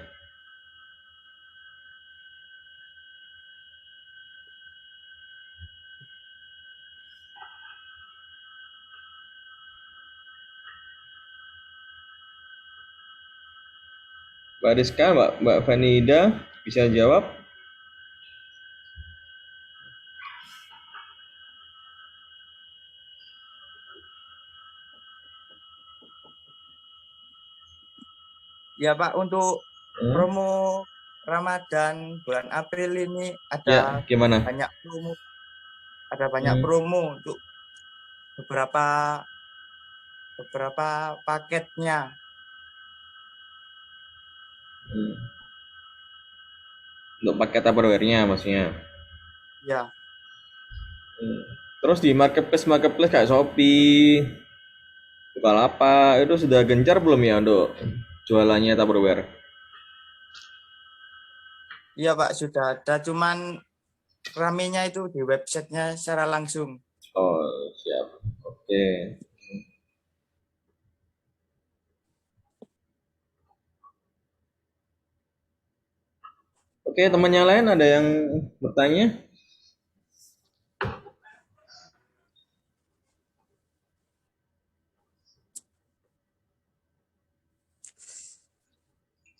Mbak Rizka, Mbak Vanida bisa jawab? Ya, Pak, untuk promo Ramadan bulan April ini ada gimana? banyak promo. Ada banyak promo untuk beberapa paketnya. Untuk paket Tupperware-nya maksudnya. Ya. Terus di marketplace kayak Shopee, Bukalapak itu sudah gencar belum ya untuk jualannya Tupperware? Iya Pak, sudah ada. Cuman ramenya itu di websitenya secara langsung. Oh, siap. Oke. Oke, teman yang lain ada yang bertanya?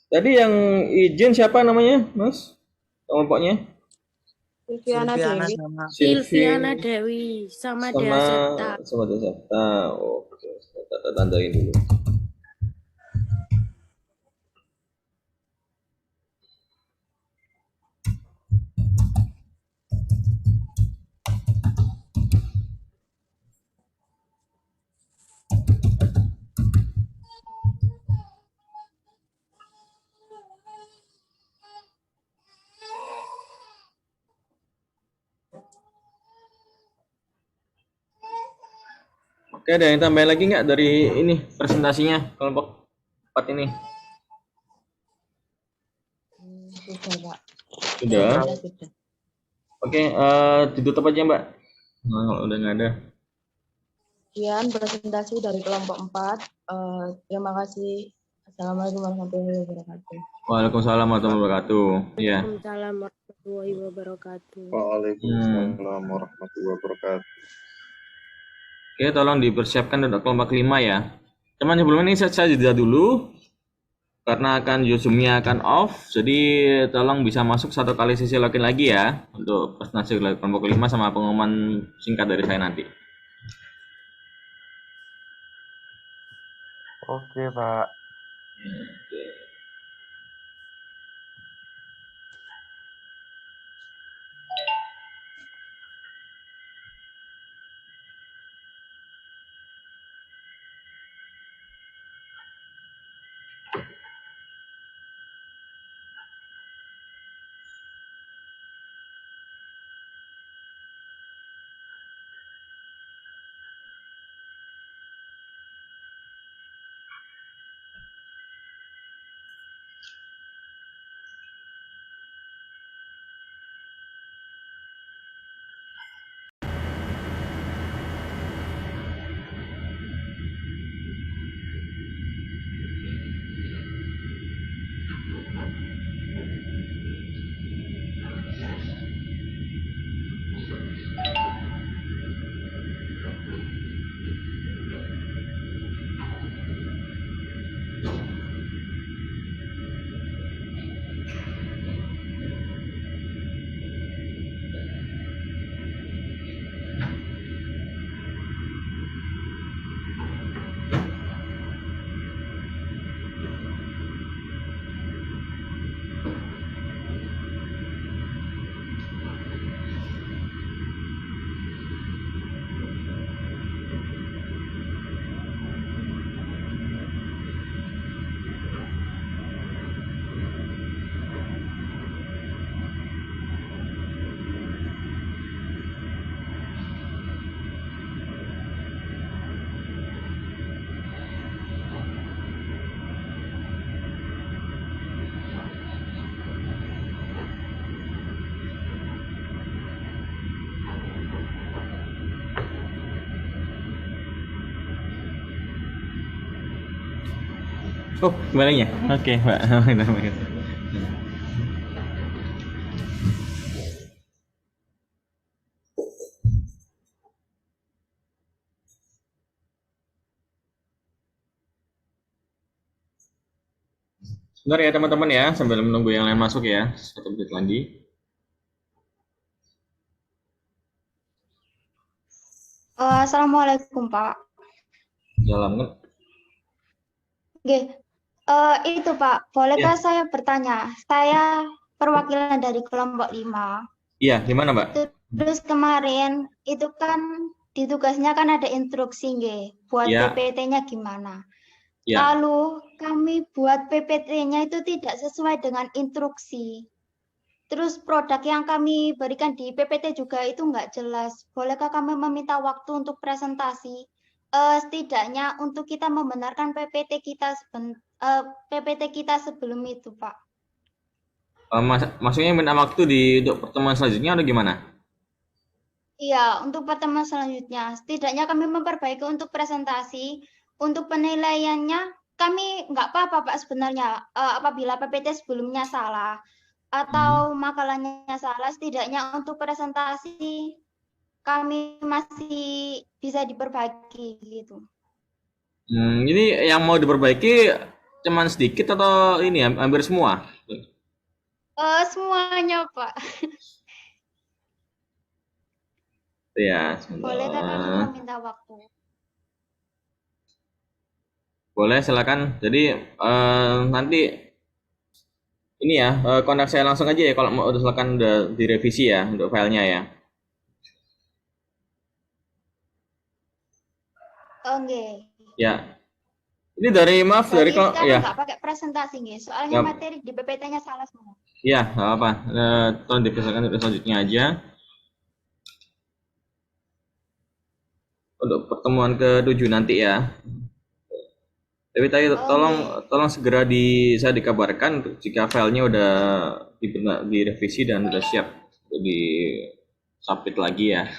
Tadi yang izin siapa namanya, Mas? Kelompoknya? Silviana Dewi. Silviana Dewi sama Dea Septa. Sama Dea Septa. Oke, kita tandain dulu. Oke, ada yang tambahin lagi nggak dari ini presentasinya kelompok 4 ini? Sudah, Pak. Sudah. Sudah. Oke, ditutup aja Mbak. Nah, kalau udah nggak ada. Sekian presentasi dari kelompok 4. Terima kasih. Assalamualaikum warahmatullahi wabarakatuh. Waalaikumsalam warahmatullahi wabarakatuh. Iya. Waalaikumsalam warahmatullahi wabarakatuh. Waalaikumsalam warahmatullahi wabarakatuh. Oke, tolong dipersiapkan untuk kelompok 5 ya. Cuman sebelum ini saya jeda dulu karena akan Zoom-nya akan off. Jadi tolong bisa masuk satu kali sesi login lagi ya untuk presentasi kelompok 5 sama pengumuman singkat dari saya nanti. Oke, Pak. Oke. Oh, kembalinya. Oke, Mbak. Sebentar ya teman-teman ya, sambil menunggu yang lain masuk ya. 1 menit lagi. Assalamualaikum, Pak. Salam. Oke, itu Pak, bolehkah saya bertanya? Saya perwakilan dari kelompok 5. Iya, gimana Mbak? Terus kemarin itu kan di tugasnya kan ada instruksi nggih, buat Ya. PPT-nya gimana. Ya. Lalu kami buat PPT-nya itu tidak sesuai dengan instruksi. Terus produk yang kami berikan di PPT juga itu nggak jelas. Bolehkah kami meminta waktu untuk presentasi? Setidaknya untuk kita membenarkan PPT kita sebelum itu, Pak. Maksudnya minta waktu untuk pertemuan selanjutnya atau gimana? Iya, untuk pertemuan selanjutnya. Setidaknya kami memperbaiki untuk presentasi. Untuk penilaiannya, kami nggak apa-apa, Pak, sebenarnya. Apabila PPT sebelumnya salah atau makalahnya salah, setidaknya untuk presentasi kami masih bisa diperbaiki gitu. Ini yang mau diperbaiki cuman sedikit atau ini hampir semua? Semuanya, Pak. Ya, Bolehkah kami meminta waktu? boleh, silakan. Jadi nanti ini ya kontak saya langsung aja ya kalau mau silakan udah direvisi ya untuk filenya ya. Oke. Ya. Ini dari maaf dari Sekarang ya. nggak pakai presentasi nih, soalnya materi di PPT-nya salah semua. Iya, nggak apa. Tolong dipersilakan untuk selanjutnya aja. Untuk pertemuan ke-7 nanti ya. Tapi tadi tolong segera saya dikabarkan jika filenya udah direvisi dan udah siap di submit lagi ya.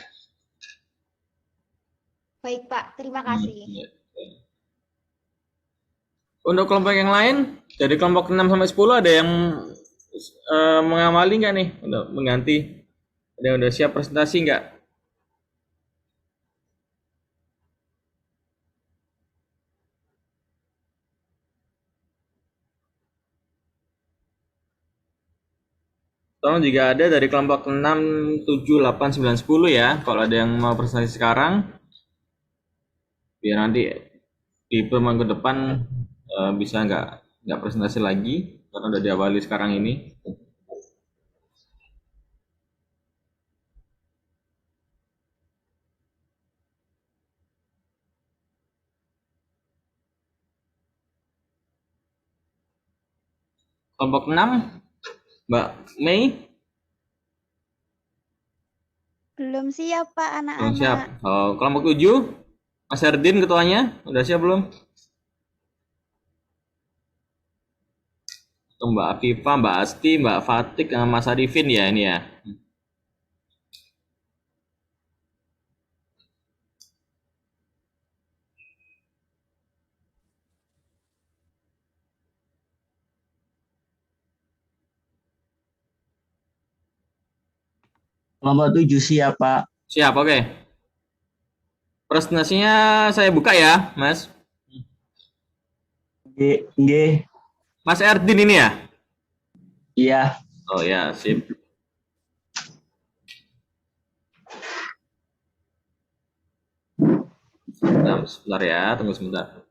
Baik, Pak. Terima kasih. Untuk kelompok yang lain, dari kelompok 6 sampai 10 ada yang mengamali nggak nih untuk mengganti? Ada yang udah siap presentasi nggak? Tolong jika ada dari kelompok 6, 7, 8, 9, 10 ya. Kalau ada yang mau presentasi sekarang, biar nanti di pertemuan ke depan bisa nggak presentasi lagi karena udah diawali sekarang ini. Kelompok 6, Mbak Mei? Belum siap, Pak, anak-anak. Belum siap. Kelompok 7, Mas Herdin ketuanya, udah siap belum? Mbak Afifa, Mbak Asti, Mbak Fatik, Mas Arifin ya ini ya. Kelompok 7 siap, Pak. Siap, oke. Presentasinya saya buka ya, Mas. Nggih. Mas Erdin ini ya? Iya. Oh ya, sip. Sebentar ya, tunggu sebentar.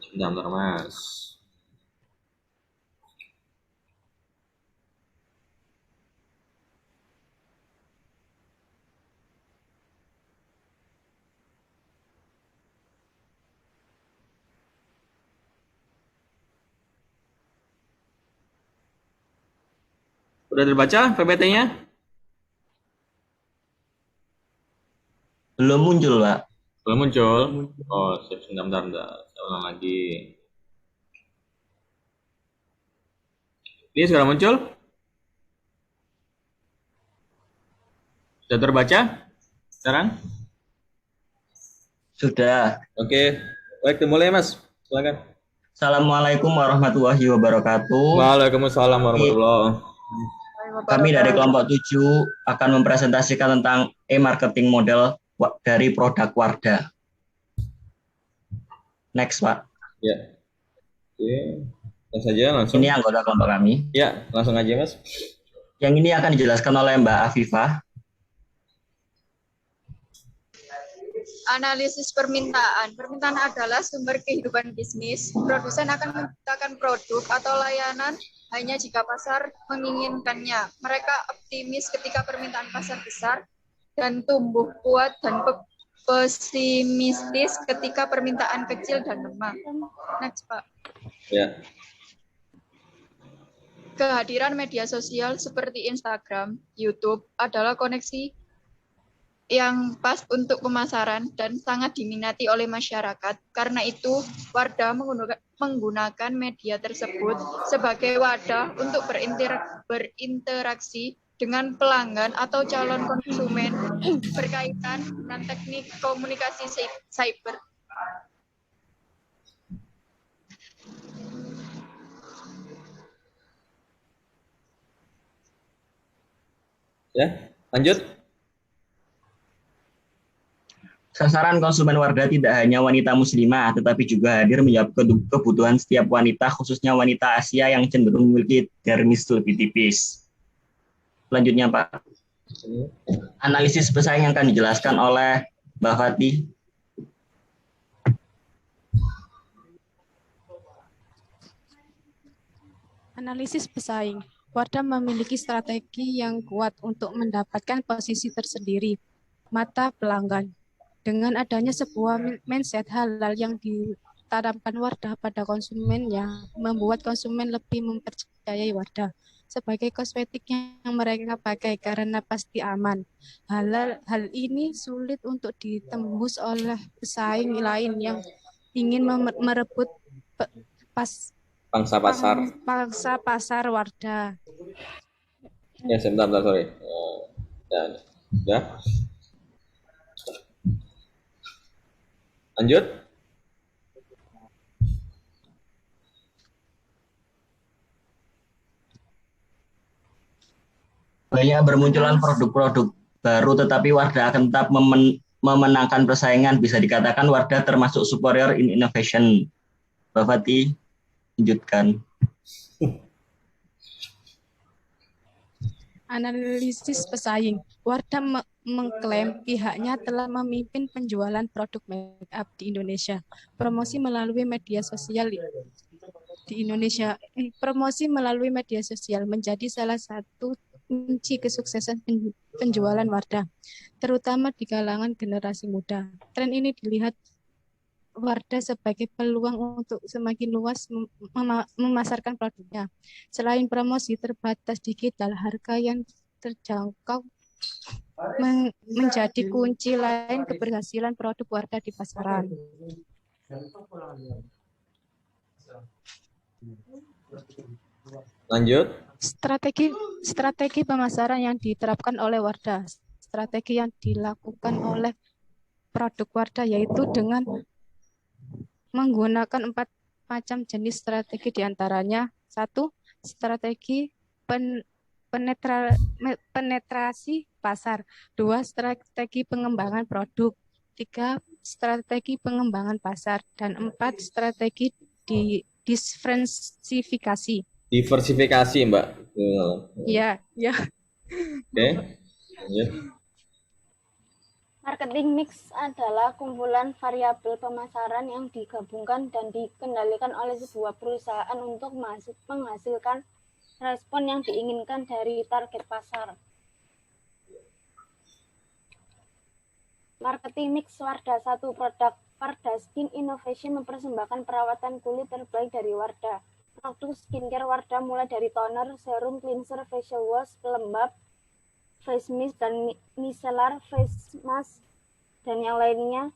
Sebentar, Mas. Udah terbaca PPT-nya? Belum muncul, Pak. Belum muncul? Oh, sebentar. Saya ulang lagi. Ini sudah muncul? Sudah terbaca? Sekarang? Sudah. Oke. Baik, dimulai, Mas. Silakan. Assalamualaikum warahmatullahi wabarakatuh. Waalaikumsalam warahmatullahi wabarakatuh. Kami dari kelompok 7 akan mempresentasikan tentang e-marketing model dari produk Wardah. Next, Pak. Ya. Oke. Langsung. Ini anggota kelompok kami. Ya, langsung aja, Mas. Yang ini akan dijelaskan oleh Mbak Afifah. Analisis permintaan. Permintaan adalah sumber kehidupan bisnis. Produsen akan menciptakan produk atau layanan hanya jika pasar menginginkannya. Mereka optimis ketika permintaan pasar besar dan tumbuh kuat dan pesimistis ketika permintaan kecil dan lemah. Next, Pak. Ya. Kehadiran media sosial seperti Instagram, YouTube adalah koneksi yang pas untuk pemasaran dan sangat diminati oleh masyarakat. Karena itu, Wardah menggunakan media tersebut sebagai wadah untuk berinteraksi dengan pelanggan atau calon konsumen berkaitan dengan teknik komunikasi cyber. Ya, lanjut. Sasaran konsumen Wardah tidak hanya wanita muslimah, tetapi juga hadir menjawab kebutuhan setiap wanita, khususnya wanita Asia yang cenderung memiliki dermis lebih tipis. Selanjutnya, Pak. Analisis pesaing akan dijelaskan oleh Mbak Fatih. Analisis pesaing. Wardah memiliki strategi yang kuat untuk mendapatkan posisi tersendiri, mata pelanggan. Dengan adanya sebuah mindset halal yang ditanamkan Wardah pada konsumennya, membuat konsumen lebih mempercayai Wardah sebagai kosmetik yang mereka pakai karena pasti aman. Hal ini sulit untuk ditembus oleh pesaing lain yang ingin merebut Pangsa pasar. pangsa pasar Wardah. Ya, sebentar, sorry. Ya. Lanjut. Banyak bermunculan produk-produk baru, tetapi Wardah akan tetap memenangkan persaingan. Bisa dikatakan Wardah termasuk superior in innovation. Mbak Fatih, lanjutkan. Analisis pesaing. Wardah mengklaim pihaknya telah memimpin penjualan produk make up di Indonesia. Promosi melalui media sosial di Indonesia. Promosi melalui media sosial menjadi salah satu kunci kesuksesan penjualan Wardah, terutama di kalangan generasi muda. Tren ini dilihat Wardah sebagai peluang untuk semakin luas memasarkan produknya. Selain promosi terbatas digital, harga yang terjangkau menjadi kunci lain keberhasilan produk Wardah di pasaran. Lanjut. Strategi pemasaran yang diterapkan oleh Wardah. Strategi yang dilakukan oleh produk Wardah yaitu dengan menggunakan 4 macam jenis strategi, diantaranya 1. Strategi penetrasi pasar, 2. Strategi pengembangan produk, 3. Strategi pengembangan pasar, dan 4. Strategi diversifikasi. Diversifikasi, Mbak. Ya. Oke. Lanjut. Marketing mix adalah kumpulan variabel pemasaran yang digabungkan dan dikendalikan oleh sebuah perusahaan untuk menghasilkan respon yang diinginkan dari target pasar. Marketing mix Wardah 1. Produk Wardah Skin Innovation mempersembahkan perawatan kulit terbaik dari Wardah. Produk skincare Wardah mulai dari toner, serum, cleanser, facial wash, pelembab, face mist, dan micellar face mask, dan yang lainnya.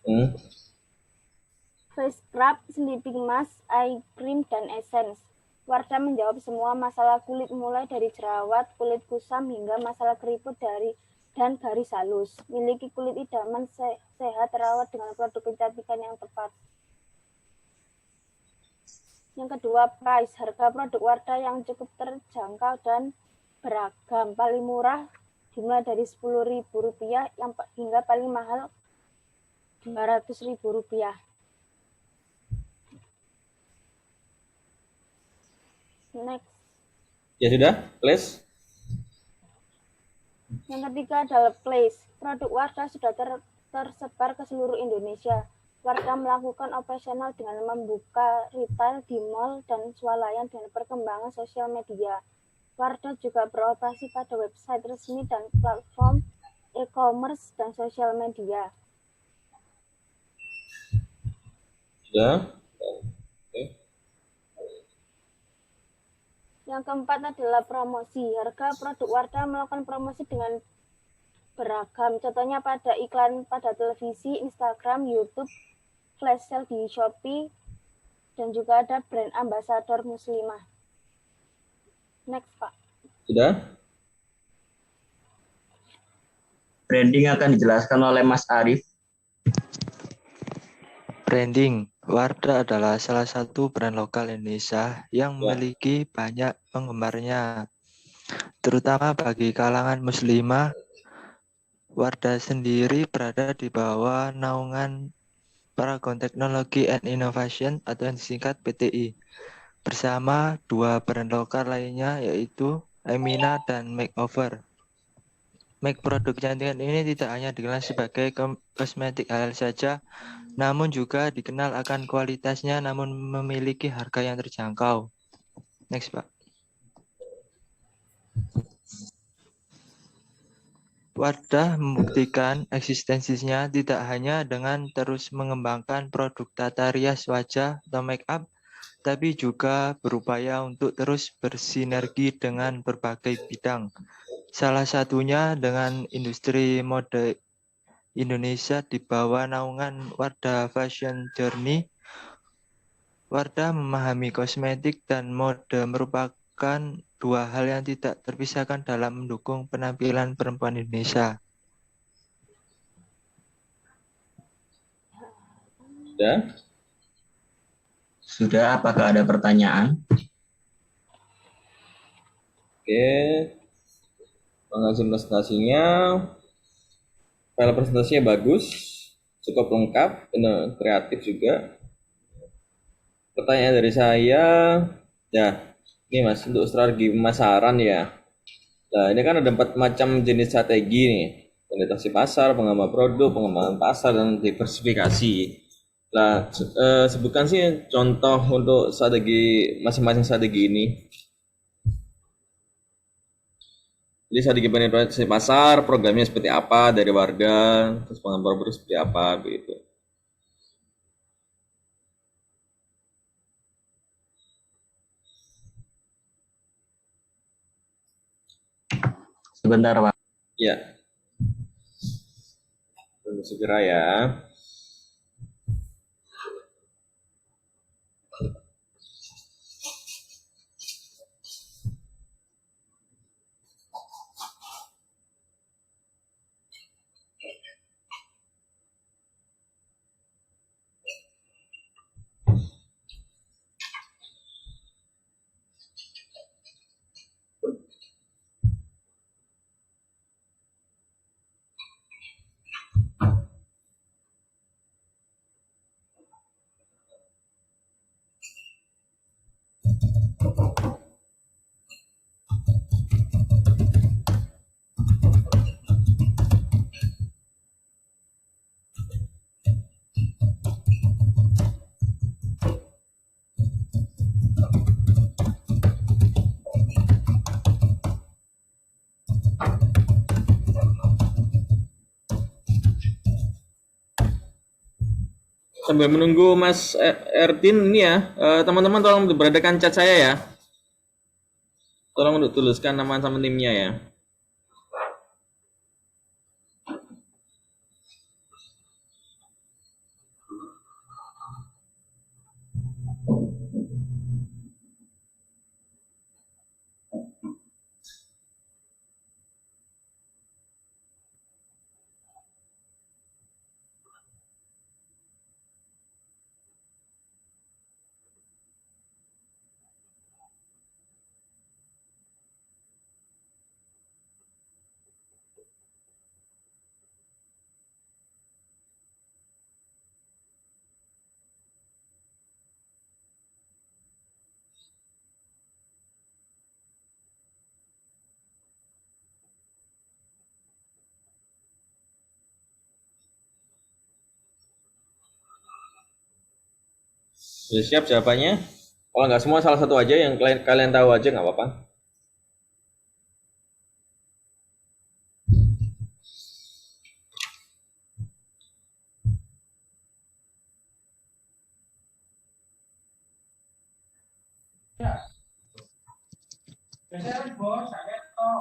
Face scrub, sleeping mask, eye cream, dan essence. Wardah menjawab semua masalah kulit mulai dari jerawat, kulit kusam, hingga masalah keriput dan garis halus. Miliki kulit idaman sehat terawat dengan produk kecantikan yang tepat. Yang kedua, price. Harga produk Wardah yang cukup terjangkau dan beragam. Paling murah dimulai dari Rp10.000 hingga paling mahal Rp200.000. Next. Ya sudah, please. Yang ketiga adalah place. Produk Wardah sudah tersebar ke seluruh Indonesia. Wardah melakukan operasional dengan membuka retail di mal dan swalayan dengan perkembangan sosial media. Wardah juga beroperasi pada website resmi dan platform e-commerce dan sosial media. Ya. Oke. Yang keempat adalah promosi. Harga produk Wardah melakukan promosi dengan beragam. Contohnya pada iklan pada televisi, Instagram, YouTube, flash sale di Shopee, dan juga ada brand ambassador muslimah. Next, Pak. Sudah? Branding akan dijelaskan oleh Mas Arief. Branding. Wardah adalah salah satu brand lokal Indonesia yang memiliki banyak penggemarnya, terutama bagi kalangan muslimah. Wardah sendiri berada di bawah naungan Paragon Technology and Innovation atau yang disingkat PTI, bersama dua brand lokal lainnya yaitu Emina dan Makeover. Make produk kecantikan ini tidak hanya dikenal sebagai kosmetik halal saja, namun juga dikenal akan kualitasnya namun memiliki harga yang terjangkau. Next, Pak. Wardah membuktikan eksistensinya tidak hanya dengan terus mengembangkan produk tata rias wajah atau make up, tapi juga berupaya untuk terus bersinergi dengan berbagai bidang. Salah satunya dengan industri mode Indonesia di bawah naungan Wardah Fashion Journey. Wardah memahami kosmetik dan mode merupakan dua hal yang tidak terpisahkan dalam mendukung penampilan perempuan Indonesia. Sudah? Sudah, apakah ada pertanyaan? Oke. Mengajukan presentasinya. File presentasinya bagus, cukup lengkap, kreatif juga. Pertanyaan dari saya, ya, ini Mas, untuk strategi pemasaran ya. Nah, ini kan ada 4 macam jenis strategi nih. Penetrasi pasar, pengembangan produk, pengembangan pasar, dan diversifikasi. Nah, sebutkan sih contoh untuk strategi masing-masing strategi ini. Jadi strategi penetrasi pasar, programnya seperti apa dari warga, terus pengembangan produk seperti apa, begitu. Sebentar, Pak. Ya. Tunggu segera ya. Sambil menunggu Mas Ertin ini ya, teman-teman tolong beradakan chat saya ya. Tolong untuk tuliskan nama sama timnya ya. Sudah siap jawabannya? Kalau nggak semua, salah satu aja yang kalian tahu aja nggak apa-apa.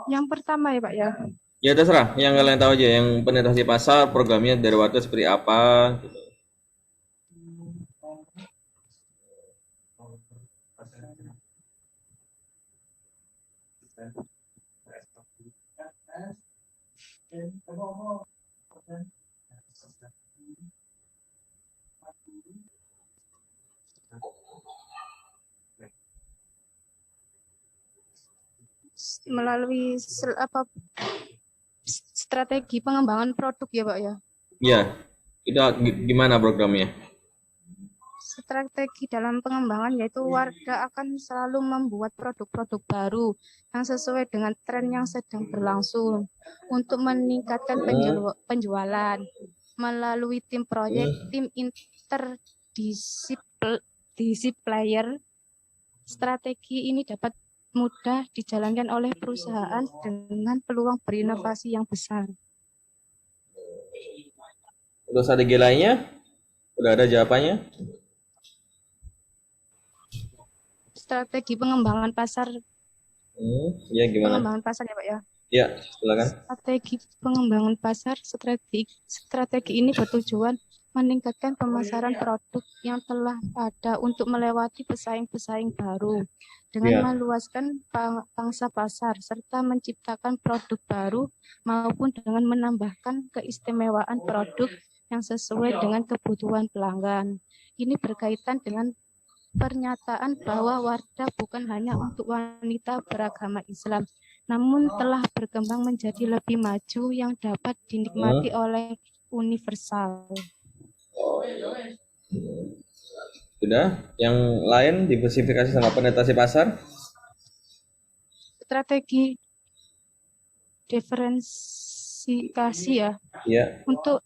Yang pertama ya Pak ya. Ya terserah, yang kalian tahu aja, yang penetrasi pasar, programnya dari Wardah seperti apa. Gitu. Melalui strategi pengembangan produk ya Pak ya. Ya, itu gimana programnya? Strategi dalam pengembangan yaitu Wardah akan selalu membuat produk-produk baru yang sesuai dengan tren yang sedang berlangsung untuk meningkatkan penjualan melalui tim proyek, tim interdisipliner. Strategi ini dapat mudah dijalankan oleh perusahaan dengan peluang berinovasi yang besar. Untuk strategi lainnya, udah ada jawabannya? Strategi pengembangan pasar. Ya gimana? Pengembangan pasar ya Pak ya. Ya, silakan. Strategi pengembangan pasar, strategi ini bertujuan meningkatkan pemasaran produk yang telah ada untuk melewati pesaing-pesaing baru dengan meluaskan pangsa pasar serta menciptakan produk baru maupun dengan menambahkan keistimewaan produk yang sesuai dengan kebutuhan pelanggan. Ini berkaitan dengan pernyataan bahwa Wardah bukan hanya untuk wanita beragama Islam, namun telah berkembang menjadi lebih maju yang dapat dinikmati oleh universal. Sudah, yang lain diversifikasi sama penetrasi pasar? Strategi diversifikasi ya. Ya. Untuk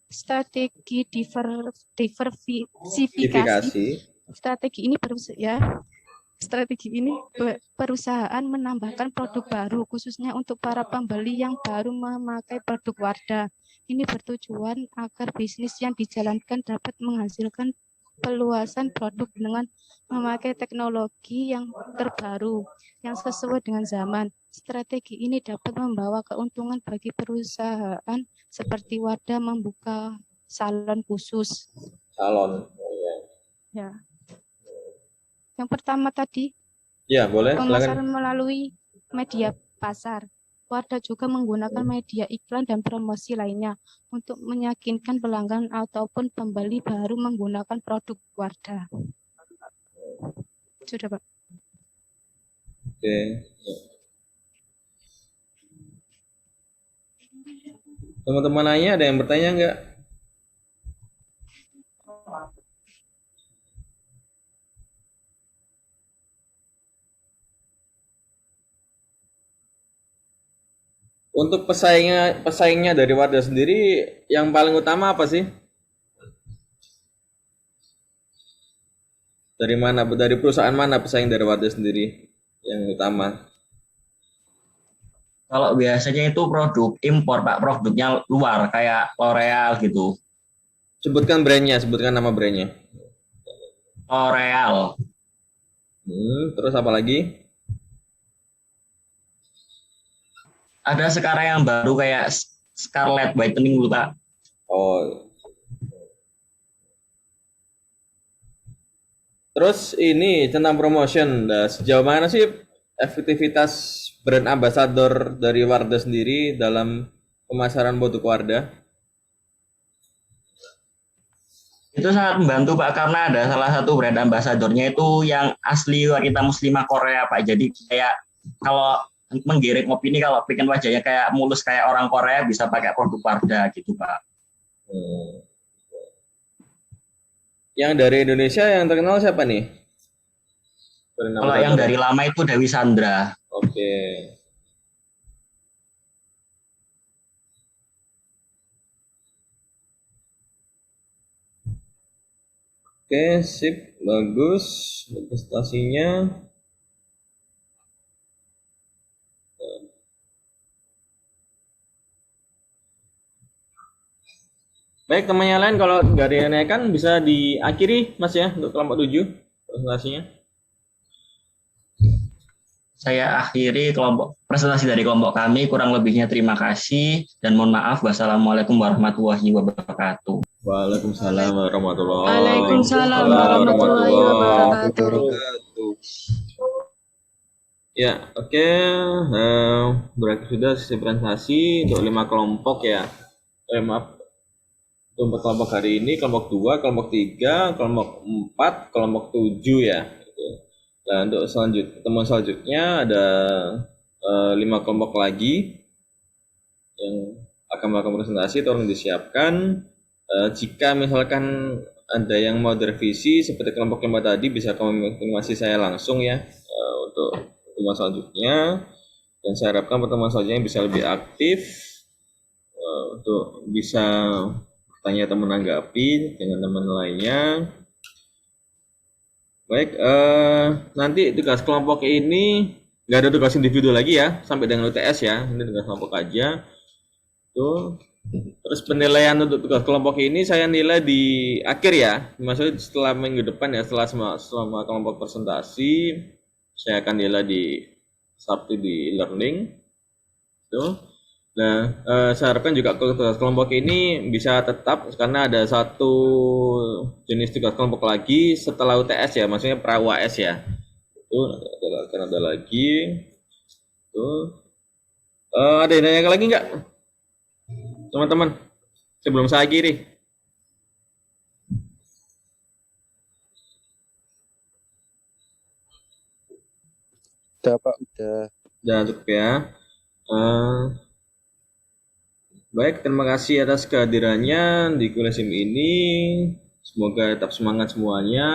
strategi diversifikasi. Strategi ini perusahaan menambahkan produk baru khususnya untuk para pembeli yang baru memakai produk Wardah. Ini bertujuan agar bisnis yang dijalankan dapat menghasilkan peluasan produk dengan memakai teknologi yang terbaru yang sesuai dengan zaman. Strategi ini dapat membawa keuntungan bagi perusahaan seperti Wardah membuka salon khusus. Salon. Ya. Yang pertama tadi, ya boleh. pemasaran melalui media pasar. Wardah juga menggunakan media iklan dan promosi lainnya untuk meyakinkan pelanggan ataupun pembeli baru menggunakan produk Wardah. Sudah, Pak. Oke. Teman-teman nanya, ada yang bertanya nggak? Untuk pesaingnya dari Wardah sendiri, yang paling utama apa sih? Dari perusahaan mana pesaing dari Wardah sendiri yang utama? Kalau biasanya itu produk impor Pak, produknya luar kayak L'Oreal gitu. Sebutkan nama brandnya. L'Oreal. Terus apa lagi? Ada sekarang yang baru kayak Scarlett Whitening dulu Pak. Oh. Terus ini tentang promotion. Nah, sejauh mana sih efektivitas brand ambassador dari Wardah sendiri dalam pemasaran produk Wardah? Itu sangat membantu Pak, karena ada salah satu brand ambasadornya itu yang asli wanita muslimah Korea Pak. Jadi kayak kalau menggiring opini, kalau bikin wajahnya kayak mulus kayak orang Korea bisa pakai produk Wardah gitu Pak. Yang dari Indonesia yang terkenal siapa nih? Kalau yang dari lama itu Dewi Sandra. Oke. Oke, sip, bagus prestasinya. Baik, teman yang lain kalau nggak ada yang nanyakan bisa diakhiri Mas ya untuk kelompok 7 presentasinya. Saya akhiri presentasi dari kelompok kami. Kurang lebihnya terima kasih dan mohon maaf. Wassalamualaikum warahmatullahi wabarakatuh. Waalaikumsalam warahmatullahi Waalaikumsalam warahmatullahi wabarakatuh. Ya, oke. Berakhir sudah sesi presentasi untuk 5 kelompok ya. Maaf. Untuk kelompok hari ini, kelompok 2, kelompok 3, kelompok 4, kelompok 7 ya. Nah, untuk pertemuan selanjutnya ada 5 kelompok lagi yang akan melakukan presentasi, tolong disiapkan. Jika misalkan ada yang mau direvisi seperti kelompok 5 tadi, bisa konfirmasi saya langsung ya untuk pertemuan selanjutnya. Dan saya harapkan pertemuan selanjutnya bisa lebih aktif untuk bisa tanya teman menanggapi dengan teman lainnya. Baik, nanti tugas kelompok ini nggak ada tugas individu lagi ya, sampai dengan UTS ya. Ini tugas kelompok aja. Tuh. Terus penilaian untuk tugas kelompok ini saya nilai di akhir ya. Maksudnya setelah minggu depan ya, setelah semua kelompok presentasi, saya akan nilai di Sabtu di e-learning. Tuh. Nah, saya harapkan juga tugas kelompok ini bisa tetap karena ada satu jenis tugas kelompok lagi setelah UTS ya, maksudnya pra UAS ya. Itu akan ada lagi. Tuh. Ada yang nanya lagi nggak, teman-teman? Sebelum saya akhiri. Udah Pak, udah. Udah cukup ya. Baik, terima kasih atas kehadirannya di kuliah SIM ini. Semoga tetap semangat semuanya.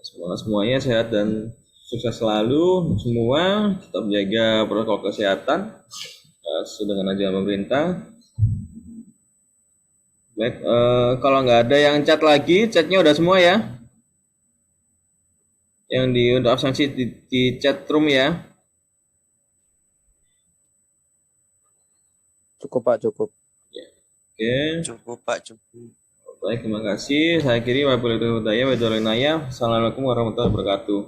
Semoga semuanya sehat dan sukses selalu semua. Tetap jaga protokol kesehatan sesuai dengan ajaran pemerintah. Baik, kalau nggak ada yang chat lagi, chatnya udah semua ya. Yang untuk absensi di chat room ya. Cukup Pak, cukup. Ya. Oke. Cukup Pak, cukup. Baik, terima kasih. Saya akhiri wabillahi taufiq. Assalamualaikum warahmatullahi wabarakatuh.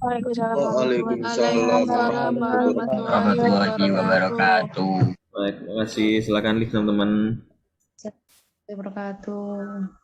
Waalaikumsalam warahmatullahi wabarakatuh. Baik, terima kasih. Silakan lift teman-teman. Wabarakatuh.